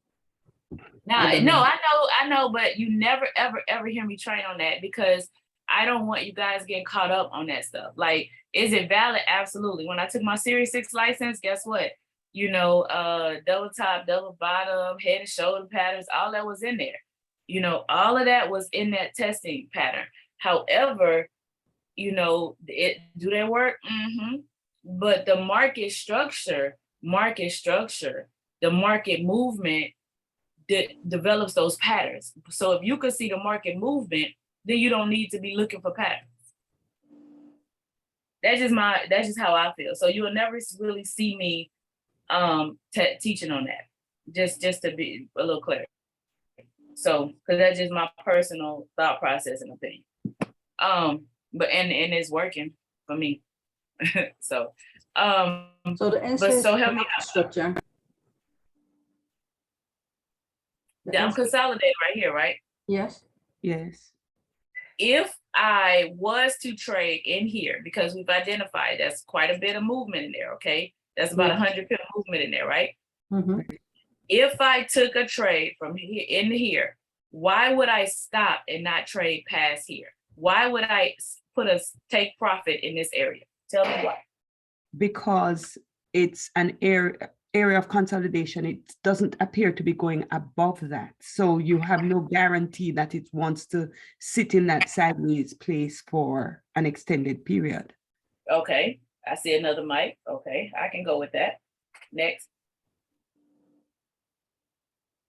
No, I know, but you never, ever hear me train on that because I don't want you guys getting caught up on that stuff. Like, is it valid? Absolutely. When I took my Series 6 license, guess what? You know, double top, double bottom, head and shoulder patterns, all that was in there. You know, all of that was in that testing pattern. However, you know, do they work? Mm-hmm. But the market structure, the market movement develops those patterns. So if you could see the market movement, then you don't need to be looking for patterns. That's just how I feel. So you will never really see me teaching on that. Just to be a little clear. So, because that's just my personal thought process and opinion. But and it's working for me. So the answer is help me out. Structure. I'm consolidated right here, right? Yes. Yes. If I was to trade in here, because we've identified that's quite a bit of movement in there, okay? That's about 100 pip movement in there, right? Mm-hmm. If I took a trade from here in here, why would I stop and not trade past here? Why would I take profit in this area? Tell me why. Because it's an area of consolidation. It doesn't appear to be going above that. So you have no guarantee that it wants to sit in that sideways place for an extended period. Okay, I see another mic. Okay, I can go with that. Next.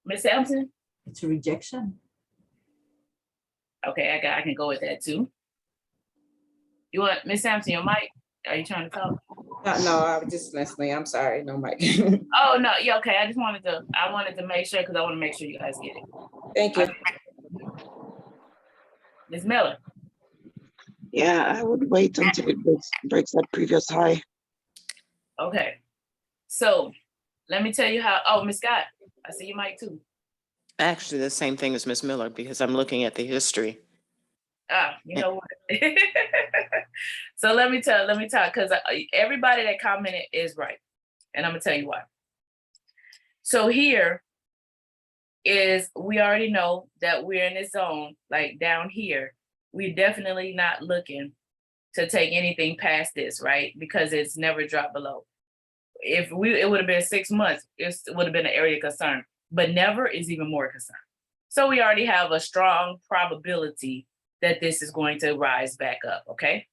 Ms. Sampson? It's a rejection. Okay, I can go with that too. You want Ms. Sampson, your mic? Are you trying to talk? No, I was just listening. I'm sorry. No mic. Oh no, yeah, okay. I wanted to make sure because I want to make sure you guys get it. Thank you. Ms. Miller. Yeah, I would wait until it breaks that previous high. Okay. So let me tell you how. Oh, Ms. Scott, I see your mic too. Actually, the same thing as Ms. Miller because I'm looking at the history. You know what? So let me talk because everybody that commented is right. And I'm gonna tell you why. So here is, we already know that we're in this zone, like down here. We're definitely not looking to take anything past this, right? Because it's never dropped below. If it would have been 6 months, it would have been an area of concern, but never is even more concern. So we already have a strong probability that this is going to rise back up, okay?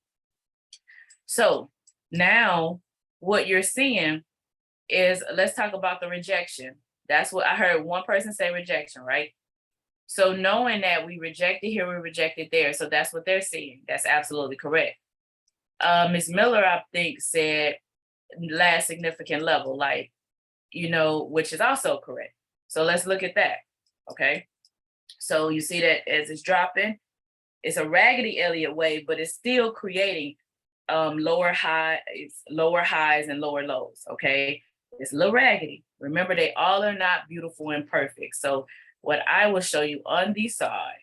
So now what you're seeing is, let's talk about the rejection. That's what I heard one person say, rejection, right? So knowing that we rejected here, we rejected there. So that's what they're seeing. That's absolutely correct. Ms. Miller, I think, said last significant level, like, you know, which is also correct. So let's look at that, okay? So you see that as it's dropping, it's a raggedy Elliott wave, but it's still creating lower highs and lower lows, okay? It's a little raggedy. Remember, they all are not beautiful and perfect. So what I will show you on the side,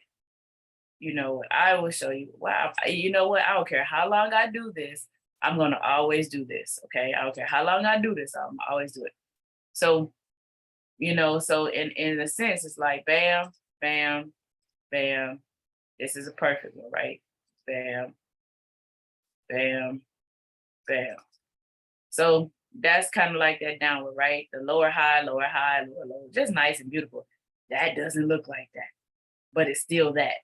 you know, I will show you, wow, you know what? I don't care how long I do this, I'm gonna always do this, okay? I don't care how long I do this, I'm always do it. So, you know, so in a sense, it's like bam, bam, bam. This is a perfect one, right? Bam, bam, bam. So that's kind of like that downward, right? The lower high, lower low, just nice and beautiful. That doesn't look like that, but it's still that,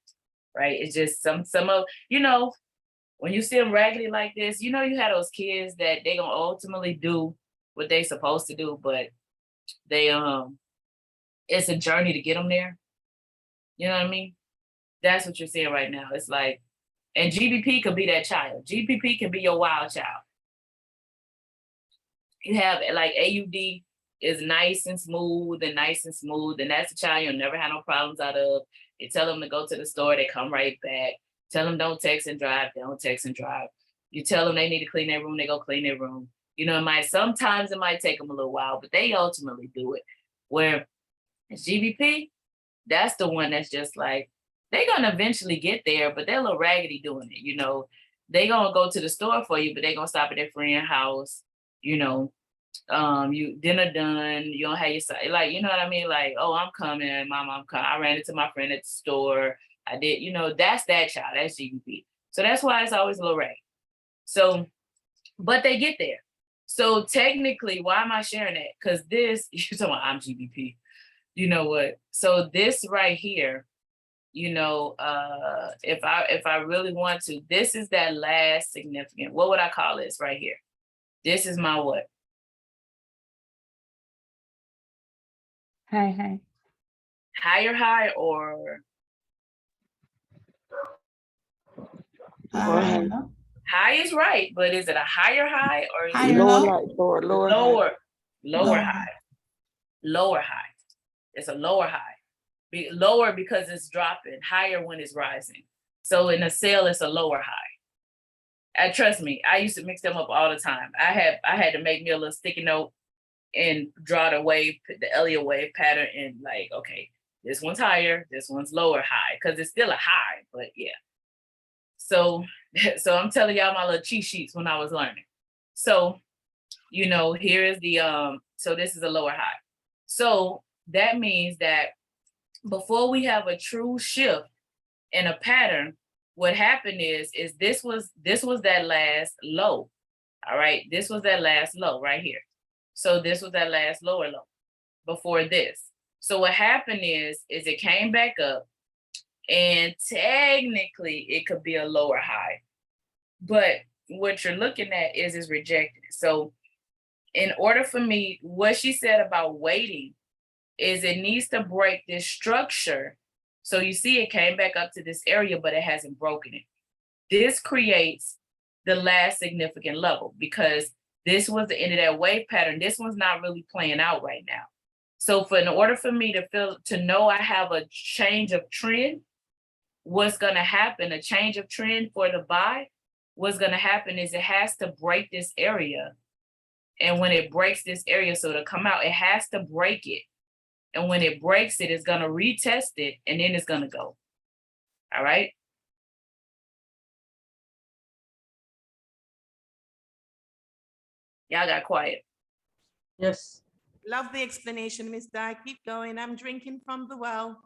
right? It's just some of, you know, when you see them raggedy like this, you know, you have those kids that they gonna ultimately do what they supposed to do, but they, it's a journey to get them there. You know what I mean? That's what you're seeing right now. It's like And GBP could be that child. GBP can be your wild child. You have like AUD is nice and smooth, and that's a child you'll never have no problems out of. You tell them to go to the store, they come right back. Tell them don't text and drive, they don't text and drive. You tell them they need to clean their room, they go clean their room. You know, sometimes it might take them a little while, but they ultimately do it. Where it's GBP, that's the one that's just like, they're gonna eventually get there, but they're a little raggedy doing it. You know, they gonna go to the store for you, but they gonna stop at their friend's house. You know, you dinner done. You don't have your side, like, you know what I mean? Like, oh, I'm coming, mom, I'm coming. I ran into my friend at the store. I did, you know, that's that child. That's GBP. So that's why it's always a little raggedy. So, but they get there. So technically, why am I sharing that? Because this, you're talking about I'm GBP. You know what? So this right here, you know, if I really want to, this is that last significant, what would I call this right here? This is my what? Hi. Higher high or? High is right, but is it a higher high or is it lower high? Lower high. It's a lower high. Lower because it's dropping, higher when it's rising. So in a sale, it's a lower high. Trust me, I used to mix them up all the time. I had to make me a little sticky note and draw the wave, the Elliott wave pattern, and like, okay, this one's higher, this one's lower high, because it's still a high, but yeah. So I'm telling y'all my little cheat sheets when I was learning. So, you know, here is the, so this is a lower high. So that means that before we have a true shift in a pattern, what happened is this was that last low. All right, this was that last low right here. So this was that last lower low before this. So what happened is it came back up, and technically it could be a lower high, but what you're looking at is rejected. So in order for me, what she said about waiting is it needs to break this structure. So you see it came back up to this area, but it hasn't broken it. This creates the last significant level because this was the end of that wave pattern. This one's not really playing out right now. So in order for me to know I have a change of trend, what's gonna happen, a change of trend for the buy, what's gonna happen is it has to break this area. And when it breaks this area, so to come out, it has to break it. And when it breaks it, it's gonna retest it, and then it's gonna go. All right? Y'all got quiet. Yes. Love the explanation, Miss Di. Keep going. I'm drinking from the well.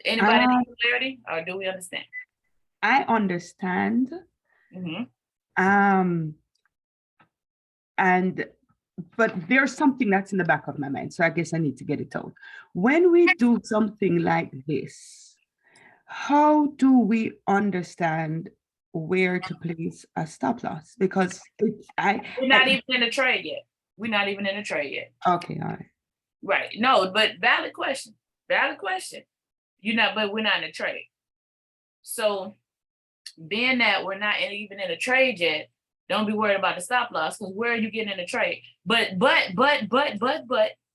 Anybody need clarity, or do we understand? I understand. Mm-hmm. But there's something that's in the back of my mind, so I guess I need to get it out. When we do something like this, how do we understand where to place a stop loss? Because we're not even in the trade yet. We're not even in the trade yet. Okay, all right. Right. No, but valid question. Valid question. But we're not in the trade. So being that we're not even in a trade yet, don't be worried about the stop loss, because where are you getting in the trade? But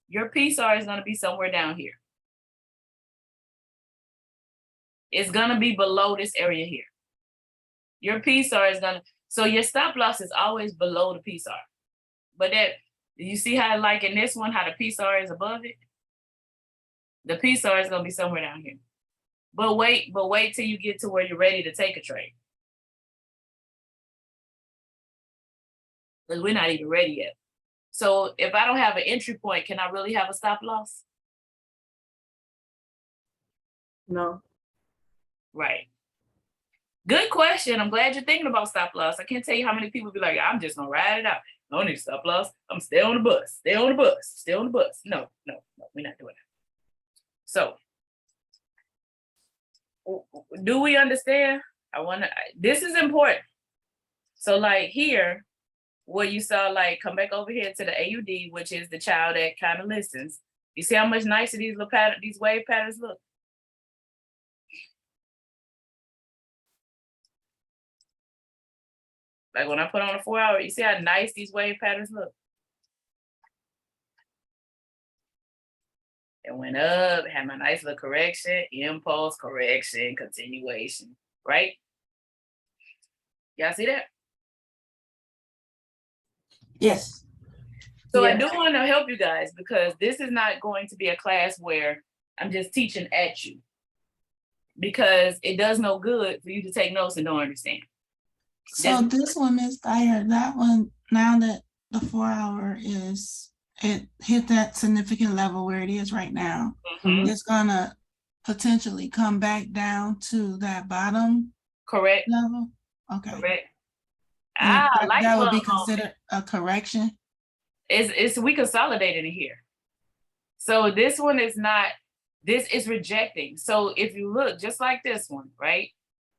your PSR is going to be somewhere down here. It's going to be below this area here. Your PSR is going to, so your stop loss is always below the PSR. But that, you see how, like in this one, how the PSR is above it? The PSR is going to be somewhere down here. But wait till you get to where you're ready to take a trade. Because we're not even ready yet. So if I don't have an entry point, can I really have a stop loss? No. Right. Good question. I'm glad you're thinking about stop loss. I can't tell you how many people be like, I'm just gonna ride it out. I don't need stop loss. I'm stay on the bus. Stay on the bus. Stay on the bus. No, we're not doing that. So do we understand? This is important. So like here, where you saw, like, come back over here to the AUD, which is the child that kind of listens. You see how much nicer these little these wave patterns look? Like when I put on a 4 hour, you see how nice these wave patterns look? It went up, had my nice little correction, impulse, correction, continuation, right? Y'all see that? Yes. So I Yes. do want to help you guys because this is not going to be a class where I'm just teaching at you, because it does no good for you to take notes and don't understand. So this one, Ms. Dyer, that one, now that the 4 hour it hit that significant level where it is right now, it's gonna potentially come back down to that bottom Correct. level. Okay. Correct. And Light that would be bulb moment. considered a correction. It's we consolidated in here. So this one is not, this is rejecting. So if you look just like this one, right?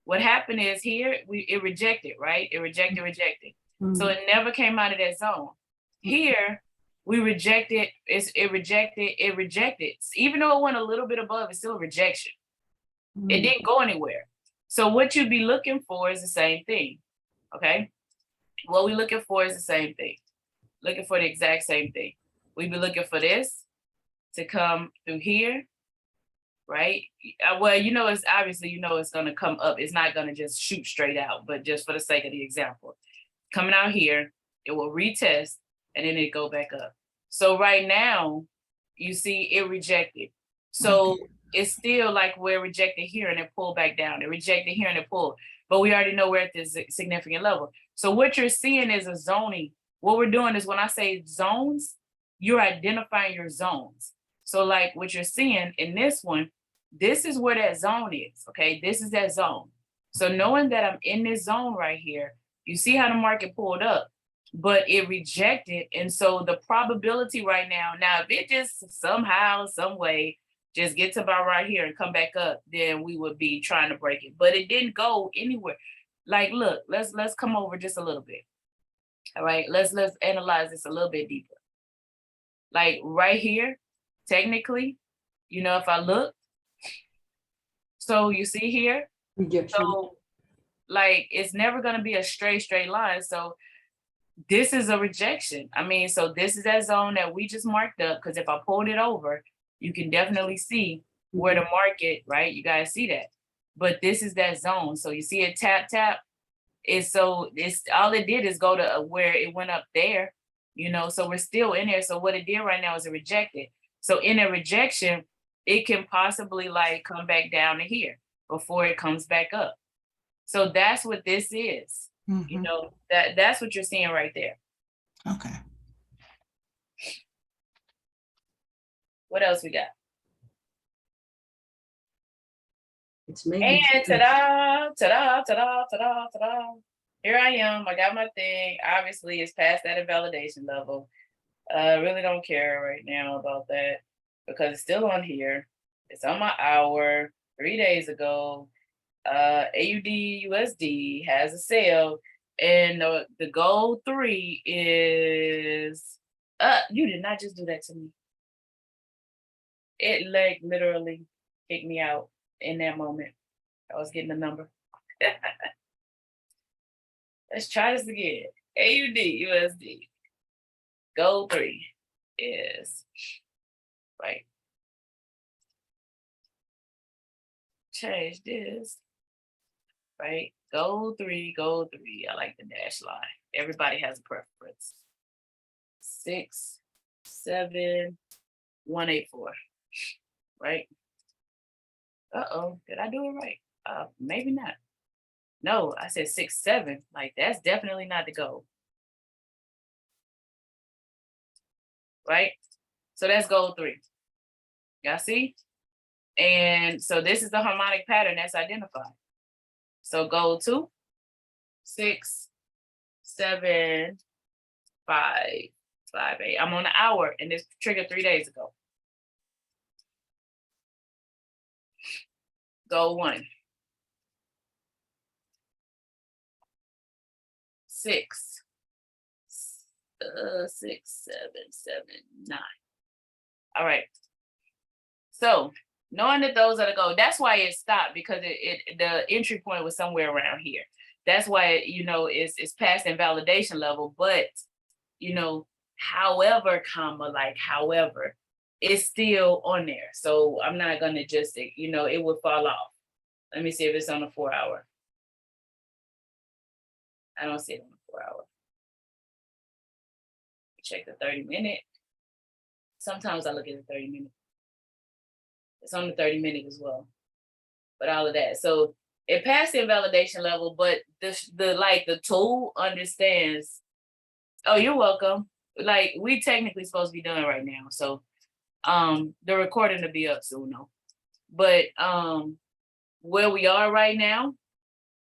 What happened is here, it rejected, right? It rejected. So it never came out of that zone. Here, we rejected, it rejected. Even though it went a little bit above, it's still a rejection. It didn't go anywhere. So what you'd be looking for is the same thing, okay? What we're looking for is the same thing. Looking for the exact same thing. We'd be looking for this to come through here, right? Well, you know, it's obviously, you know, it's gonna come up. It's not gonna just shoot straight out, but just for the sake of the example, coming out here, it will retest and then it go back up. So right now, you see it rejected. So it's still like we're rejected here and it pulled back down. It rejected here and it pulled, but we already know we're at this significant level. So what you're seeing is a zoning. What we're doing is when I say zones, you're identifying your zones. So like what you're seeing in this one, this is where that zone is, okay? This is that zone. So knowing that I'm in this zone right here, you see how the market pulled up, but it rejected. And so the probability right now, if it just somehow, some way, just gets about right here and come back up, then we would be trying to break it. But it didn't go anywhere. Like, look, let's come over just a little bit. All right, let's analyze this a little bit deeper. Like right here, technically, you know, if I look, so you see here, so like it's never gonna be a straight line. So this is a rejection. I mean, so this is that zone that we just marked up, because if I pulled it over, you can definitely see where the market, right? You guys see that. But this is that zone. So you see it tap. It's all it did is go to where it went up there, you know, so we're still in there. So what it did right now is it rejected. So in a rejection, it can possibly like come back down to here before it comes back up. So that's what this is. You know, that's what you're seeing right there. Okay. What else we got? It's making And ta-da. Here I am. I got my thing. Obviously, it's past that invalidation level. I really don't care right now about that because it's still on here. It's on my hour 3 days ago. AUD USD has a sale, and the goal 3 is you did not just do that to me. It like literally kicked me out in that moment. I was getting the number. Let's try this again. AUD USD goal 3 is right. Change this. Right, goal 3. I like the dash line. Everybody has a preference. 67184. Right. Did I do it right? Maybe not. No, I said 67. Like that's definitely not the goal. Right. So that's goal 3. Y'all see? And so this is the harmonic pattern that's identified. So goal 2, 6, 7, 5, 5, 8. I'm on the hour and this triggered 3 days ago. Goal 1. 6, 7, 7, 9. All right. So knowing that those are the goals, that's why it stopped, because the entry point was somewhere around here. that's why, you know, it's past invalidation level, but, you know, however, however, it's still on there. So I'm not gonna just, you know, it would fall off. Let me see if it's on the 4 hour. I don't see it on the 4 hour. Check the 30-minute. Sometimes I look at the 30-minute. It's on the 30-minute as well. But all of that. So it passed the invalidation level, but the tool understands. Oh, you're welcome. Like, we technically supposed to be done right now. So the recording will be up soon, though. But where we are right now,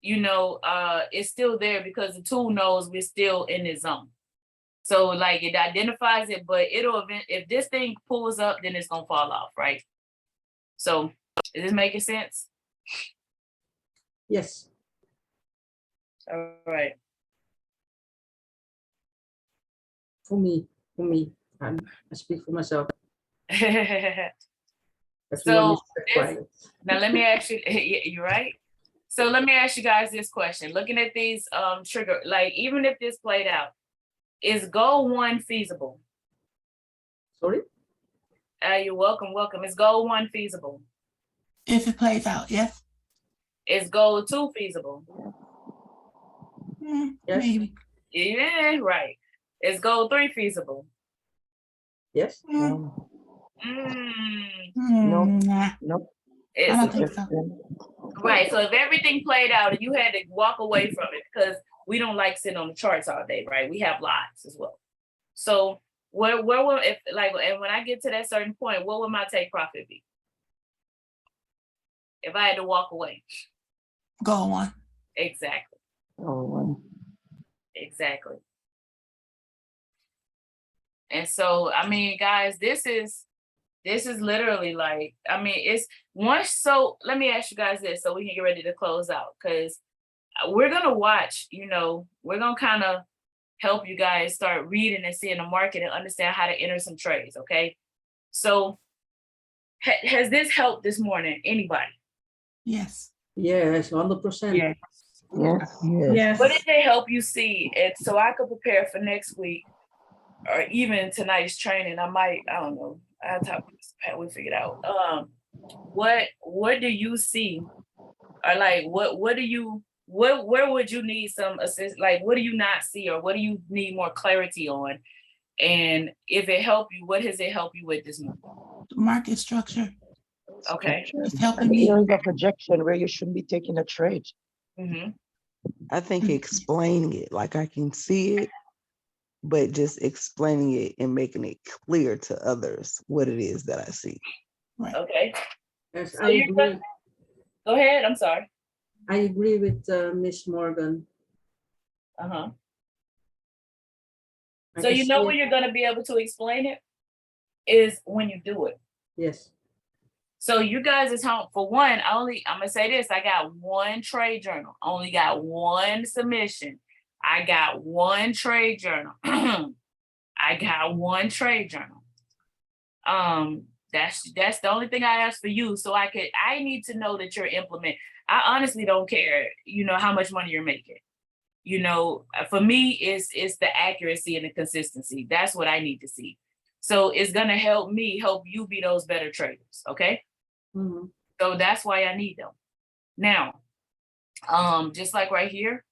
you know, it's still there because the tool knows we're still in the zone. So like it identifies it, but if this thing pulls up, then it's gonna fall off, right? So is this making sense? Yes. All right. For me, I speak for myself. So now let me ask you, you're right. So let me ask you guys this question. Looking at these trigger, like even if this played out, is goal 1 feasible? Sorry? You're welcome. Is goal 1 feasible? If it plays out, yes. Is goal 2 feasible? Yes. Maybe. Yeah, right. Is goal 3 feasible? Yes. No. Nah. Nope. I don't think so. Right. So if everything played out and you had to walk away from it, because we don't like sitting on the charts all day, right? We have lives as well. So where will, if like, and when I get to that certain point, what would my take profit be? If I had to walk away? Go 1. Exactly. Goal 1. Exactly. And so, I mean, guys, this is literally like, I mean, it's once, so let me ask you guys this so we can get ready to close out, because we're going to watch, you know, we're going to kind of help you guys start reading and seeing the market and understand how to enter some trades, okay? So has this helped this morning? Anybody? Yes. Yes, 100%. Yes. Yes. Yes. What did they help you see? And so I could prepare for next week or even tonight's training. I don't know. I'll talk to Pat, we figure it out. What do you see? Or like, where would you need some assist? Like, what do you not see, or what do you need more clarity on? And if it helped you, what has it helped you with this morning? The market structure. Okay. It's helping And me. areas of projection where you shouldn't be taking a trade. Mm-hmm. I think explaining it, like I can see it, but just explaining it and making it clear to others what it is that I see. Right. Okay. Yes, So I agree. Go ahead. I'm sorry. I agree with Miss Morgan. Uh-huh. I So can you know see when it. you're gonna be able to explain it is when you do it. Yes. So you guys is home for one. I'm gonna say this. I got 1 trade journal. Only got 1 submission. I got 1 trade journal. I got 1 trade journal. That's the only thing I ask for you. So I need to know that you're implementing. I honestly don't care, you know, how much money you're making. You know, for me, it's the accuracy and the consistency. That's what I need to see. So it's gonna help me help you be those better traders. Okay. Mm-hmm. So that's why I need them. Now, just like right here,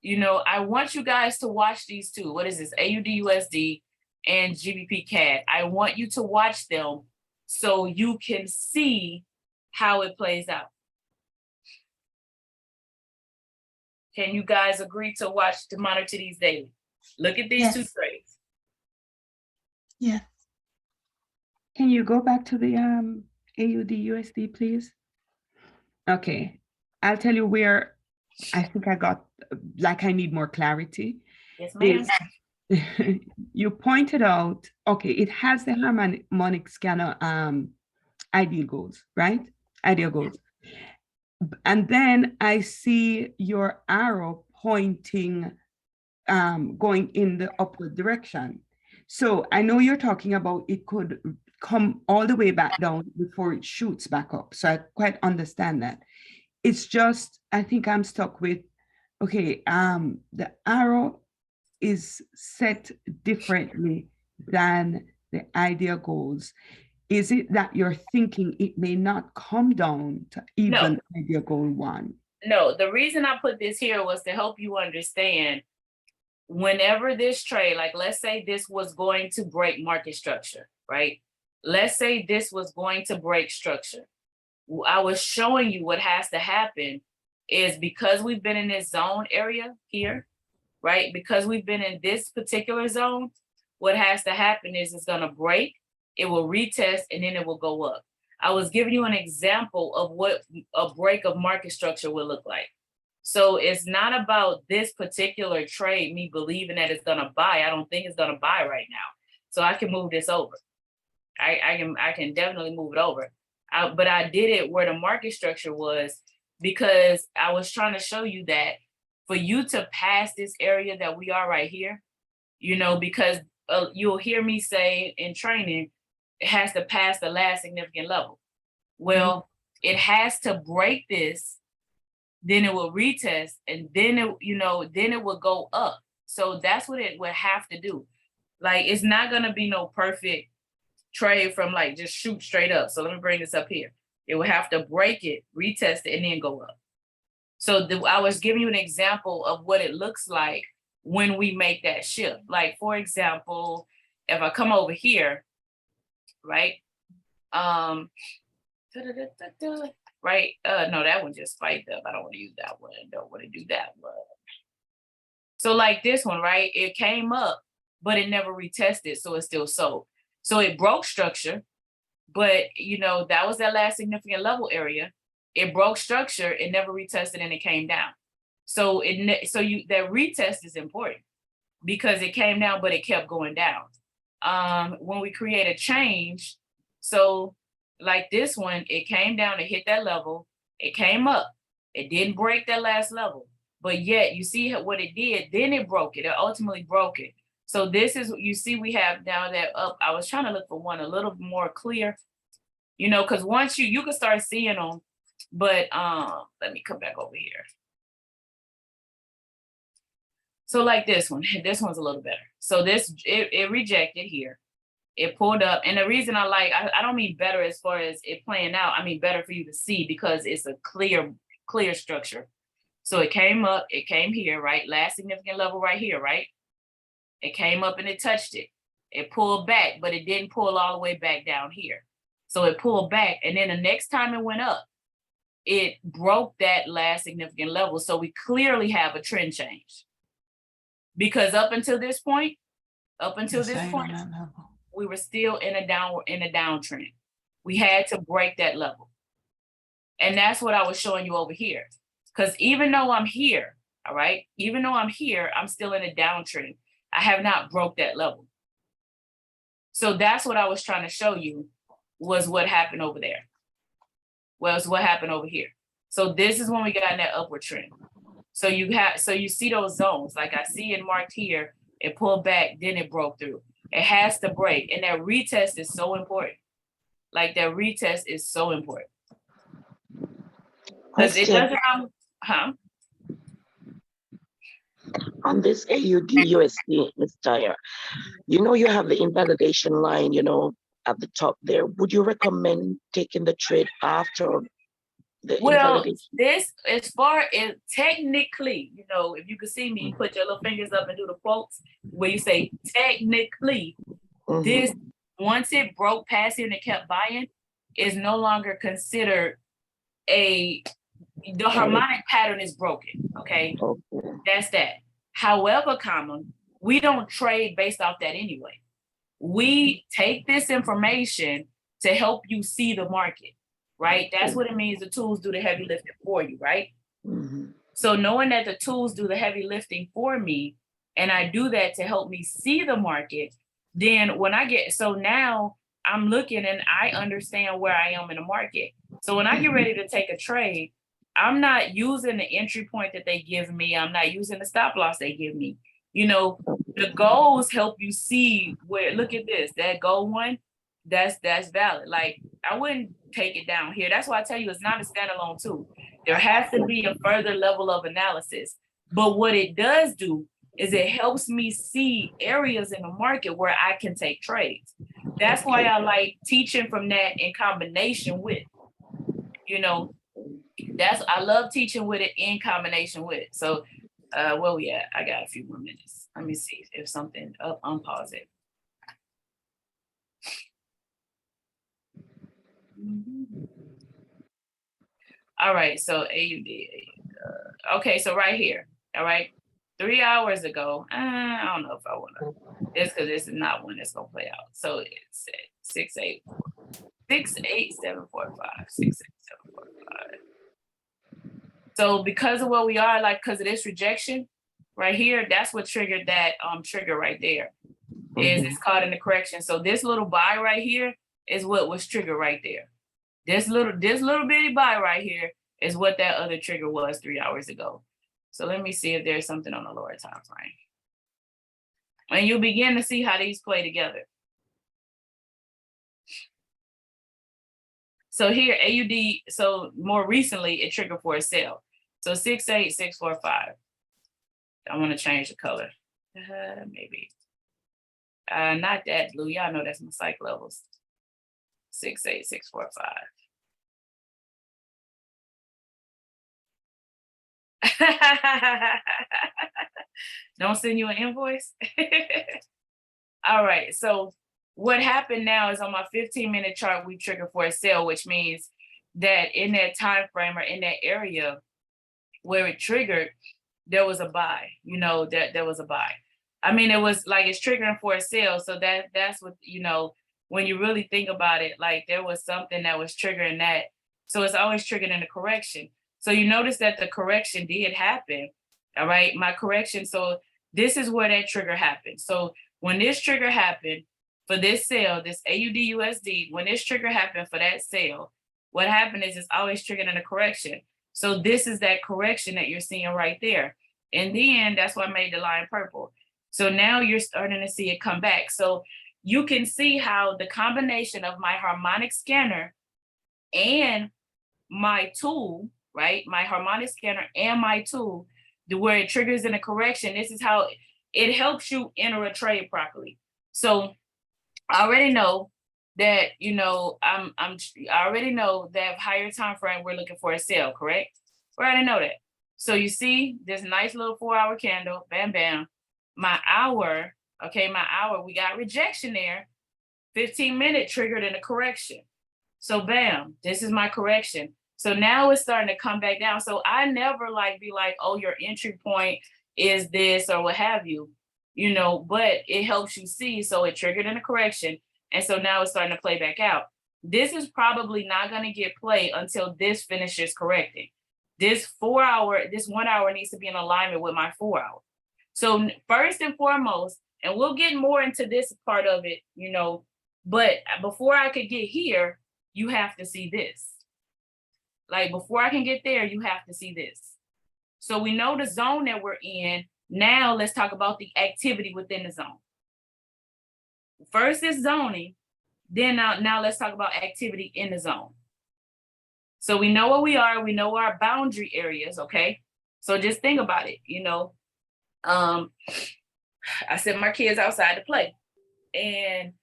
you know, I want you guys to watch these 2. What is this? AUD/USD and GBP CAD. I want you to watch them so you can see how it plays out. Can you guys agree to monitor these daily? Look at these 2 trades. Yeah. Can you go back to the AUD/USD, please? Okay, I'll tell you where I think I got, like, I need more clarity. Yes, ma'am. You pointed out, okay, it has the harmonic scanner ideal goals, right? Ideal goals. And then I see your arrow pointing, going in the upward direction. So I know you're talking about it could come all the way back down before it shoots back up. So I quite understand that. It's just, I think I'm stuck with Okay, the arrow is set differently than the ideal goals. Is it that you're thinking it may not come down to even ideal goal 1? No, the reason I put this here was to help you understand whenever this trade, like let's say this was going to break market structure, right? Let's say this was going to break structure. I was showing you what has to happen is because we've been in this zone area here, right? Because we've been in this particular zone, what has to happen is it's gonna break, it will retest, and then it will go up. I was giving you an example of what a break of market structure would look like. So it's not about this particular trade, me believing that it's gonna buy. I don't think it's gonna buy right now. So I can move this over. I can definitely move it over. But I did it where the market structure was because I was trying to show you that for you to pass this area that we are right here, you know, because you'll hear me say in training, it has to pass the last significant level. Well, it has to break this, then it will retest, and then it, you know, then it will go up. So that's what it would have to do. Like, it's not gonna be no perfect trade from like just shoot straight up. So let me bring this up here. It will have to break it, retest it, and then go up. So I was giving you an example of what it looks like when we make that shift. Like, for example, if I come over here, right? Right? No, that one just spiked up. I don't want to use that one. I don't want to do that one. So like this one, right? It came up, but it never retested, so it still sold. So it broke structure, but you know, that was that last significant level area. It broke structure, it never retested, and it came down. So that retest is important because it came down, but it kept going down. When we create a change, so like this one, it came down, it hit that level, it came up, it didn't break that last level, but yet you see what it did, then it broke it, it ultimately broke it. So this is, you see we have now that up, I was trying to look for one a little more clear, you know, because once you can start seeing them, but let me come back over here. So like this one's a little better. So this, it rejected here. It pulled up. And the reason I don't mean better as far as it playing out, I mean better for you to see because it's a clear structure. So it came up, it came here, right? Last significant level right here, right? It came up and it touched it. It pulled back, but it didn't pull all the way back down here. So it pulled back. And then the next time it went up, it broke that last significant level. So we clearly have a trend change. Because up until this point, we were still in a downtrend. We had to break that level. And that's what I was showing you over here. Because even though I'm here, all right, even though I'm here, I'm still in a downtrend. I have not broke that level. So that's what I was trying to show you was what happened over there. Was what happened over here. So this is when we got in that upward trend. So you see those zones, like I see it marked here, it pulled back, then it broke through. It has to break. And that retest is so important. Like that retest is so important. Because it doesn't, On this AUD USD, Ms. Dyer, you know, you have the invalidation line, you know, at the top there. Would you recommend taking the trade after the invalidation? This, as far as technically, you know, if you could see me, put your little fingers up and do the quotes where you say technically, this, once it broke past here and it kept buying, is no longer considered the harmonic pattern is broken, okay? That's that. However, we don't trade based off that anyway. We take this information to help you see the market, right? That's what it means the tools do the heavy lifting for you, right? So knowing that the tools do the heavy lifting for me, and I do that to help me see the market, then when I get, so now I'm looking and I understand where I am in the market. So when I get ready to take a trade, I'm not using the entry point that they give me. I'm not using the stop loss they give me. You know, the goals help you see where, look at this, that goal one, that's valid. Like, I wouldn't take it down here. That's why I tell you it's not a standalone tool. There has to be a further level of analysis. But what it does do is it helps me see areas in the market where I can take trades. That's why I like teaching from that in combination with, you know, I love teaching with it in combination with. So where we at? I got a few more minutes. Let me see if something, unpause it. All right, so AUD. Okay, so right here, all right, 3 hours ago, I don't know if I want to, it's because this is not one that's gonna play out. So it's 68745, 68745. So because of what we are, like, because of this rejection right here, that's what triggered that trigger right there. Is it's caught in the correction. So this little buy right here is what was triggered right there. This little bitty buy right here is what that other trigger was 3 hours ago. So let me see if there's something on the lower time frame. And you'll begin to see how these play together. So here, AUD, so more recently, it triggered for a sell. So 68645. I want to change the color. Maybe. Not that blue. Y'all know that's my psych levels. 68645. Don't send you an invoice. All right, so what happened now is on my 15-minute chart, we triggered for a sale, which means that in that time frame or in that area where it triggered, there was a buy, you know, that there was a buy. I mean, it was like it's triggering for a sale. So that's what, you know, when you really think about it, like there was something that was triggering that. So it's always triggered in a correction. So you notice that the correction did happen. All right, my correction. So this is where that trigger happened. So when this trigger happened for this sale, this AUD USD, when this trigger happened for that sale, what happened is it's always triggered in a correction. So this is that correction that you're seeing right there. And then that's why I made the line purple. So now you're starting to see it come back. So you can see how the combination of my harmonic scanner and my tool, right? My harmonic scanner and my tool, where it triggers in a correction, this is how it helps you enter a trade properly. So I already know that, you know, I already know that higher time frame, we're looking for a sale, correct? We already know that. So you see this nice little 4-hour candle, bam, bam. My hour, okay, my hour, we got rejection there. 15-minute triggered in a correction. So bam, this is my correction. So now it's starting to come back down. So I never like be like, oh, your entry point is this or what have you, you know, but it helps you see. So it triggered in a correction. And so now it's starting to play back out. This is probably not going to get played until this finishes correcting. This 1 hour needs to be in alignment with my 4 hour. So first and foremost, and we'll get more into this part of it, you know, but before I could get here, you have to see this. Like before I can get there, you have to see this. So we know the zone that we're in. Now let's talk about the activity within the zone. First is zoning, then now let's talk about activity in the zone. So we know where we are, we know our boundary areas, okay? So just think about it, you know. I sent my kids outside to play and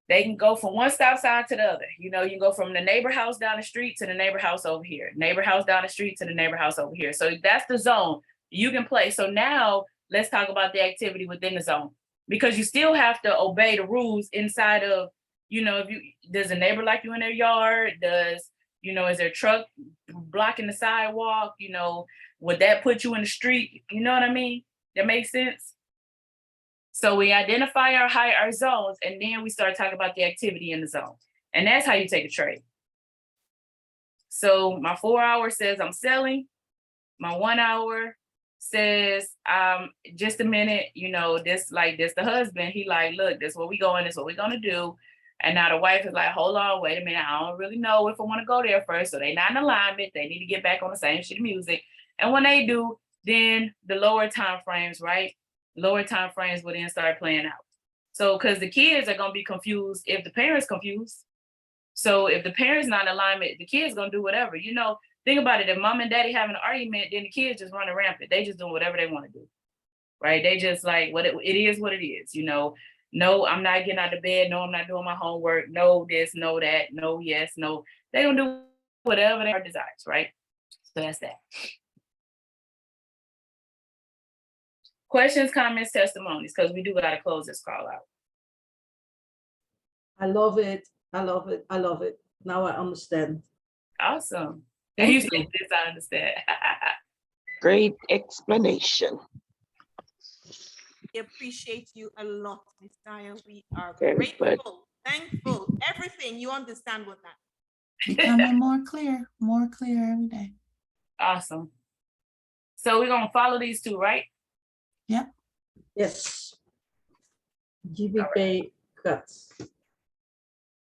they can go from one stop sign to the other. You know, you can go from the neighbor house down the street to the neighbor house over here, neighbor house down the street to the neighbor house over here. So that's the zone you can play. So now let's talk about the activity within the zone, because you still have to obey the rules inside of, you know, does a neighbor like you in their yard? You know, is there a truck blocking the sidewalk? You know, would that put you in the street? You know what I mean? That makes sense? So we identify our zones, and then we start talking about the activity in the zone. And that's how you take a trade. So my 4 hour says I'm selling. My 1 hour says, just a minute, you know, this the husband, he like, look, this is where we going, this is what we're gonna do. And now the wife is like, hold on, wait a minute, I don't really know if I want to go there first. So they not in alignment, they need to get back on the same sheet of music. And when they do, then the lower time frames, right? Lower time frames will then start playing out. So because the kids are gonna be confused if the parents confused. So if the parents not in alignment, the kids gonna do whatever. You know, think about it. If mom and daddy have an argument, then the kids just running rampant. They just doing whatever they want to do, right? They just like, it is what it is, you know. No, I'm not getting out of bed. No, I'm not doing my homework. No, this, no, that. No, yes, no. They gonna do whatever their heart desires, right? So that's that. Questions, comments, testimonies, because we do gotta close this call out. I love it. I love it. I love it. Now I understand. Awesome. Thank You you. said this, I understand. Great explanation. We appreciate you a lot, Ms. Dyer. We are Very good. grateful, thankful, everything. You understand what that. Becoming more clear every day. Awesome. So we're gonna follow these two, right? Yep. Yes. GBP cuts.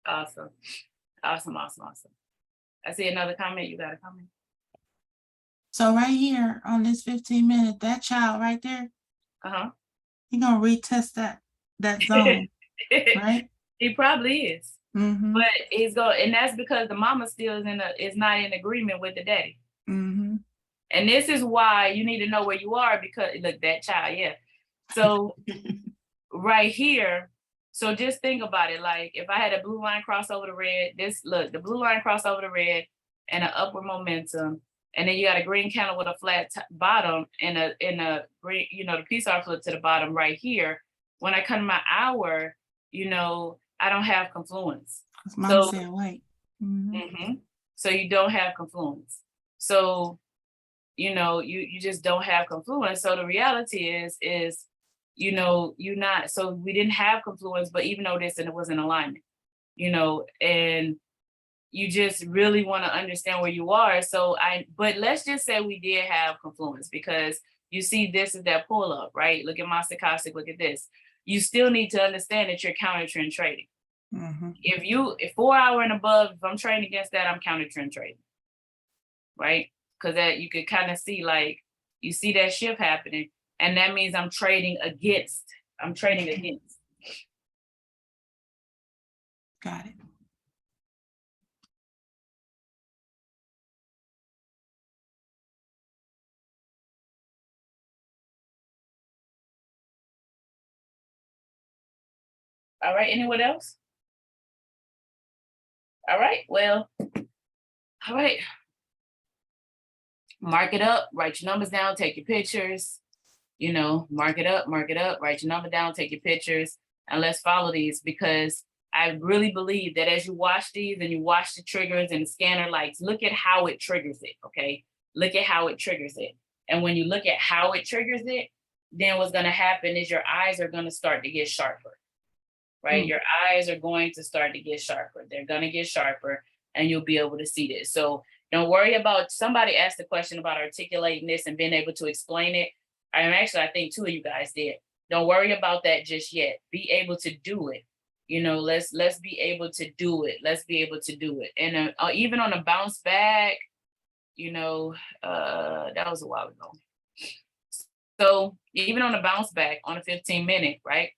Awesome. Awesome, awesome, awesome. I see another comment. You got a comment? So right here on this 15-minute, that child right there, he gonna retest that zone, right? He probably is. Mm-hmm. But he's going, and that's because the mama still is not in agreement with the daddy. Mm-hmm. And this is why you need to know where you are, because look, that child, yeah. So right here, so just think about it. Like if I had a blue line cross over the red, the blue line cross over the red and an upward momentum, and then you got a green candle with a flat bottom and a green, you know, the peace arc flip to the bottom right here. When I come to my hour, you know, I don't have confluence. Mom said, wait. Mm-hmm. So you don't have confluence. So, you know, you just don't have confluence. So the reality is, you know, so we didn't have confluence, but even though this and it was in alignment, you know, and you just really want to understand where you are. But let's just say we did have confluence, because you see this is that pull up, right? Look at my stochastic, look at this. You still need to understand that you're counter trend trading. Mm-hmm. If 4 hour and above, if I'm trading against that, I'm counter trend trading, right? Because that you could kind of see, like, you see that shift happening, and that means I'm trading against. Got it. All right, anyone else? All right, well, all right. Mark it up, write your numbers down, take your pictures, you know, mark it up, write your number down, take your pictures, and let's follow these, because I really believe that as you watch these and you watch the triggers and the scanner lights, look at how it triggers it, okay? Look at how it triggers it. And when you look at how it triggers it, then what's gonna happen is your eyes are gonna start to get sharper, right? Your eyes are going to start to get sharper. They're gonna get sharper, and you'll be able to see this. So don't worry about, somebody asked a question about articulating this and being able to explain it. I think 2 of you guys did. Don't worry about that just yet. Be able to do it. You know, let's be able to do it. Let's be able to do it. And even on a bounce back, you know, that was a while ago. So even on a bounce back on a 15-minute, right?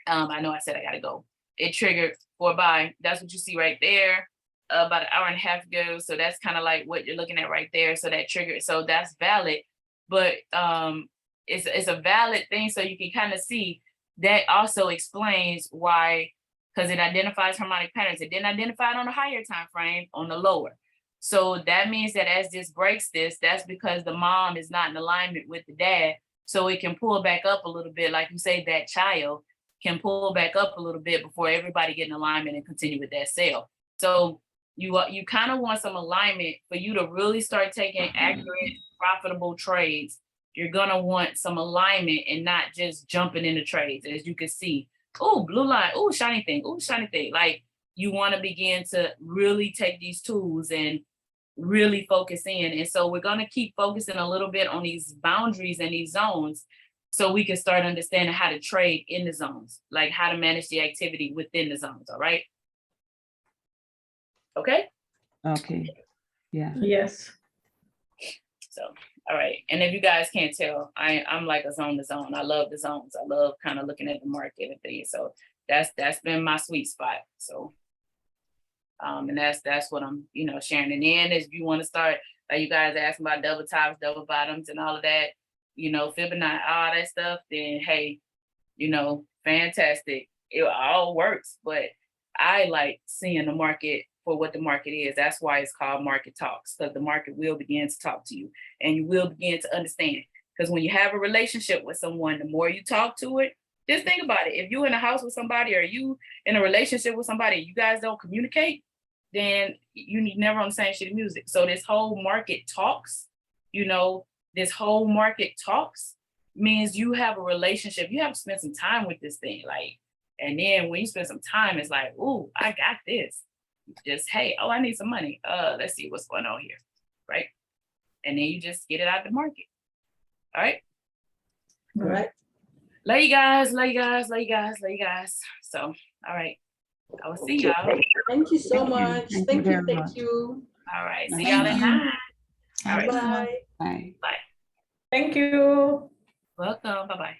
I know I said I gotta go. It triggered for a buy. That's what you see right there. About an hour and a half ago. So that's kind of like what you're looking at right there. So that triggered, so that's valid, but it's a valid thing. So you can kind of see that also explains why, because it identifies harmonic patterns. It didn't identify it on a higher time frame, on the lower. So that means that as this breaks this, that's because the mom is not in alignment with the dad. So it can pull back up a little bit. Like you say, that child can pull back up a little bit before everybody get in alignment and continue with that sale. So you kind of want some alignment for you to really start taking accurate, profitable trades. You're gonna want some alignment and not just jumping into trades. As you can see, oh, blue line, oh, shiny thing, oh, shiny thing. Like, you want to begin to really take these tools and really focus in. And so we're gonna keep focusing a little bit on these boundaries and these zones, so we can start understanding how to trade in the zones, like how to manage the activity within the zones. All right. Okay. Okay. Yeah. Yes. So, all right. And if you guys can't tell, I'm like a zone to zone. I love the zones. I love kind of looking at the market and things. So that's been my sweet spot. So And that's what I'm, sharing. And then if you want to start, like you guys asking about double tops, double bottoms and all of that, Fibonacci, all that stuff, then hey, fantastic. It all works, but I like seeing the market for what the market is. That's why it's called market talks, because the market will begin to talk to you and you will begin to understand. Because when you have a relationship with someone, the more you talk to it, just think about it. If you're in a house with somebody or you in a relationship with somebody, you guys don't communicate, then you never on the same sheet of music. So this whole market talks, this whole market talks means you have a relationship. You have to spend some time with this thing. And then when you spend some time, it's like, ooh, I got this. Just, hey, oh, I need some money. Let's see what's going on here, right? And then you just get it out of the market. All right? All right. Love you guys, love you guys, love you guys, love you guys. So, all right. I will see y'all. Thank you so much. Thank you. very much. Thank you. All right. See Thank y'all at you. 9. All right. Bye. Bye. Bye. Thank you. Welcome. Bye-bye.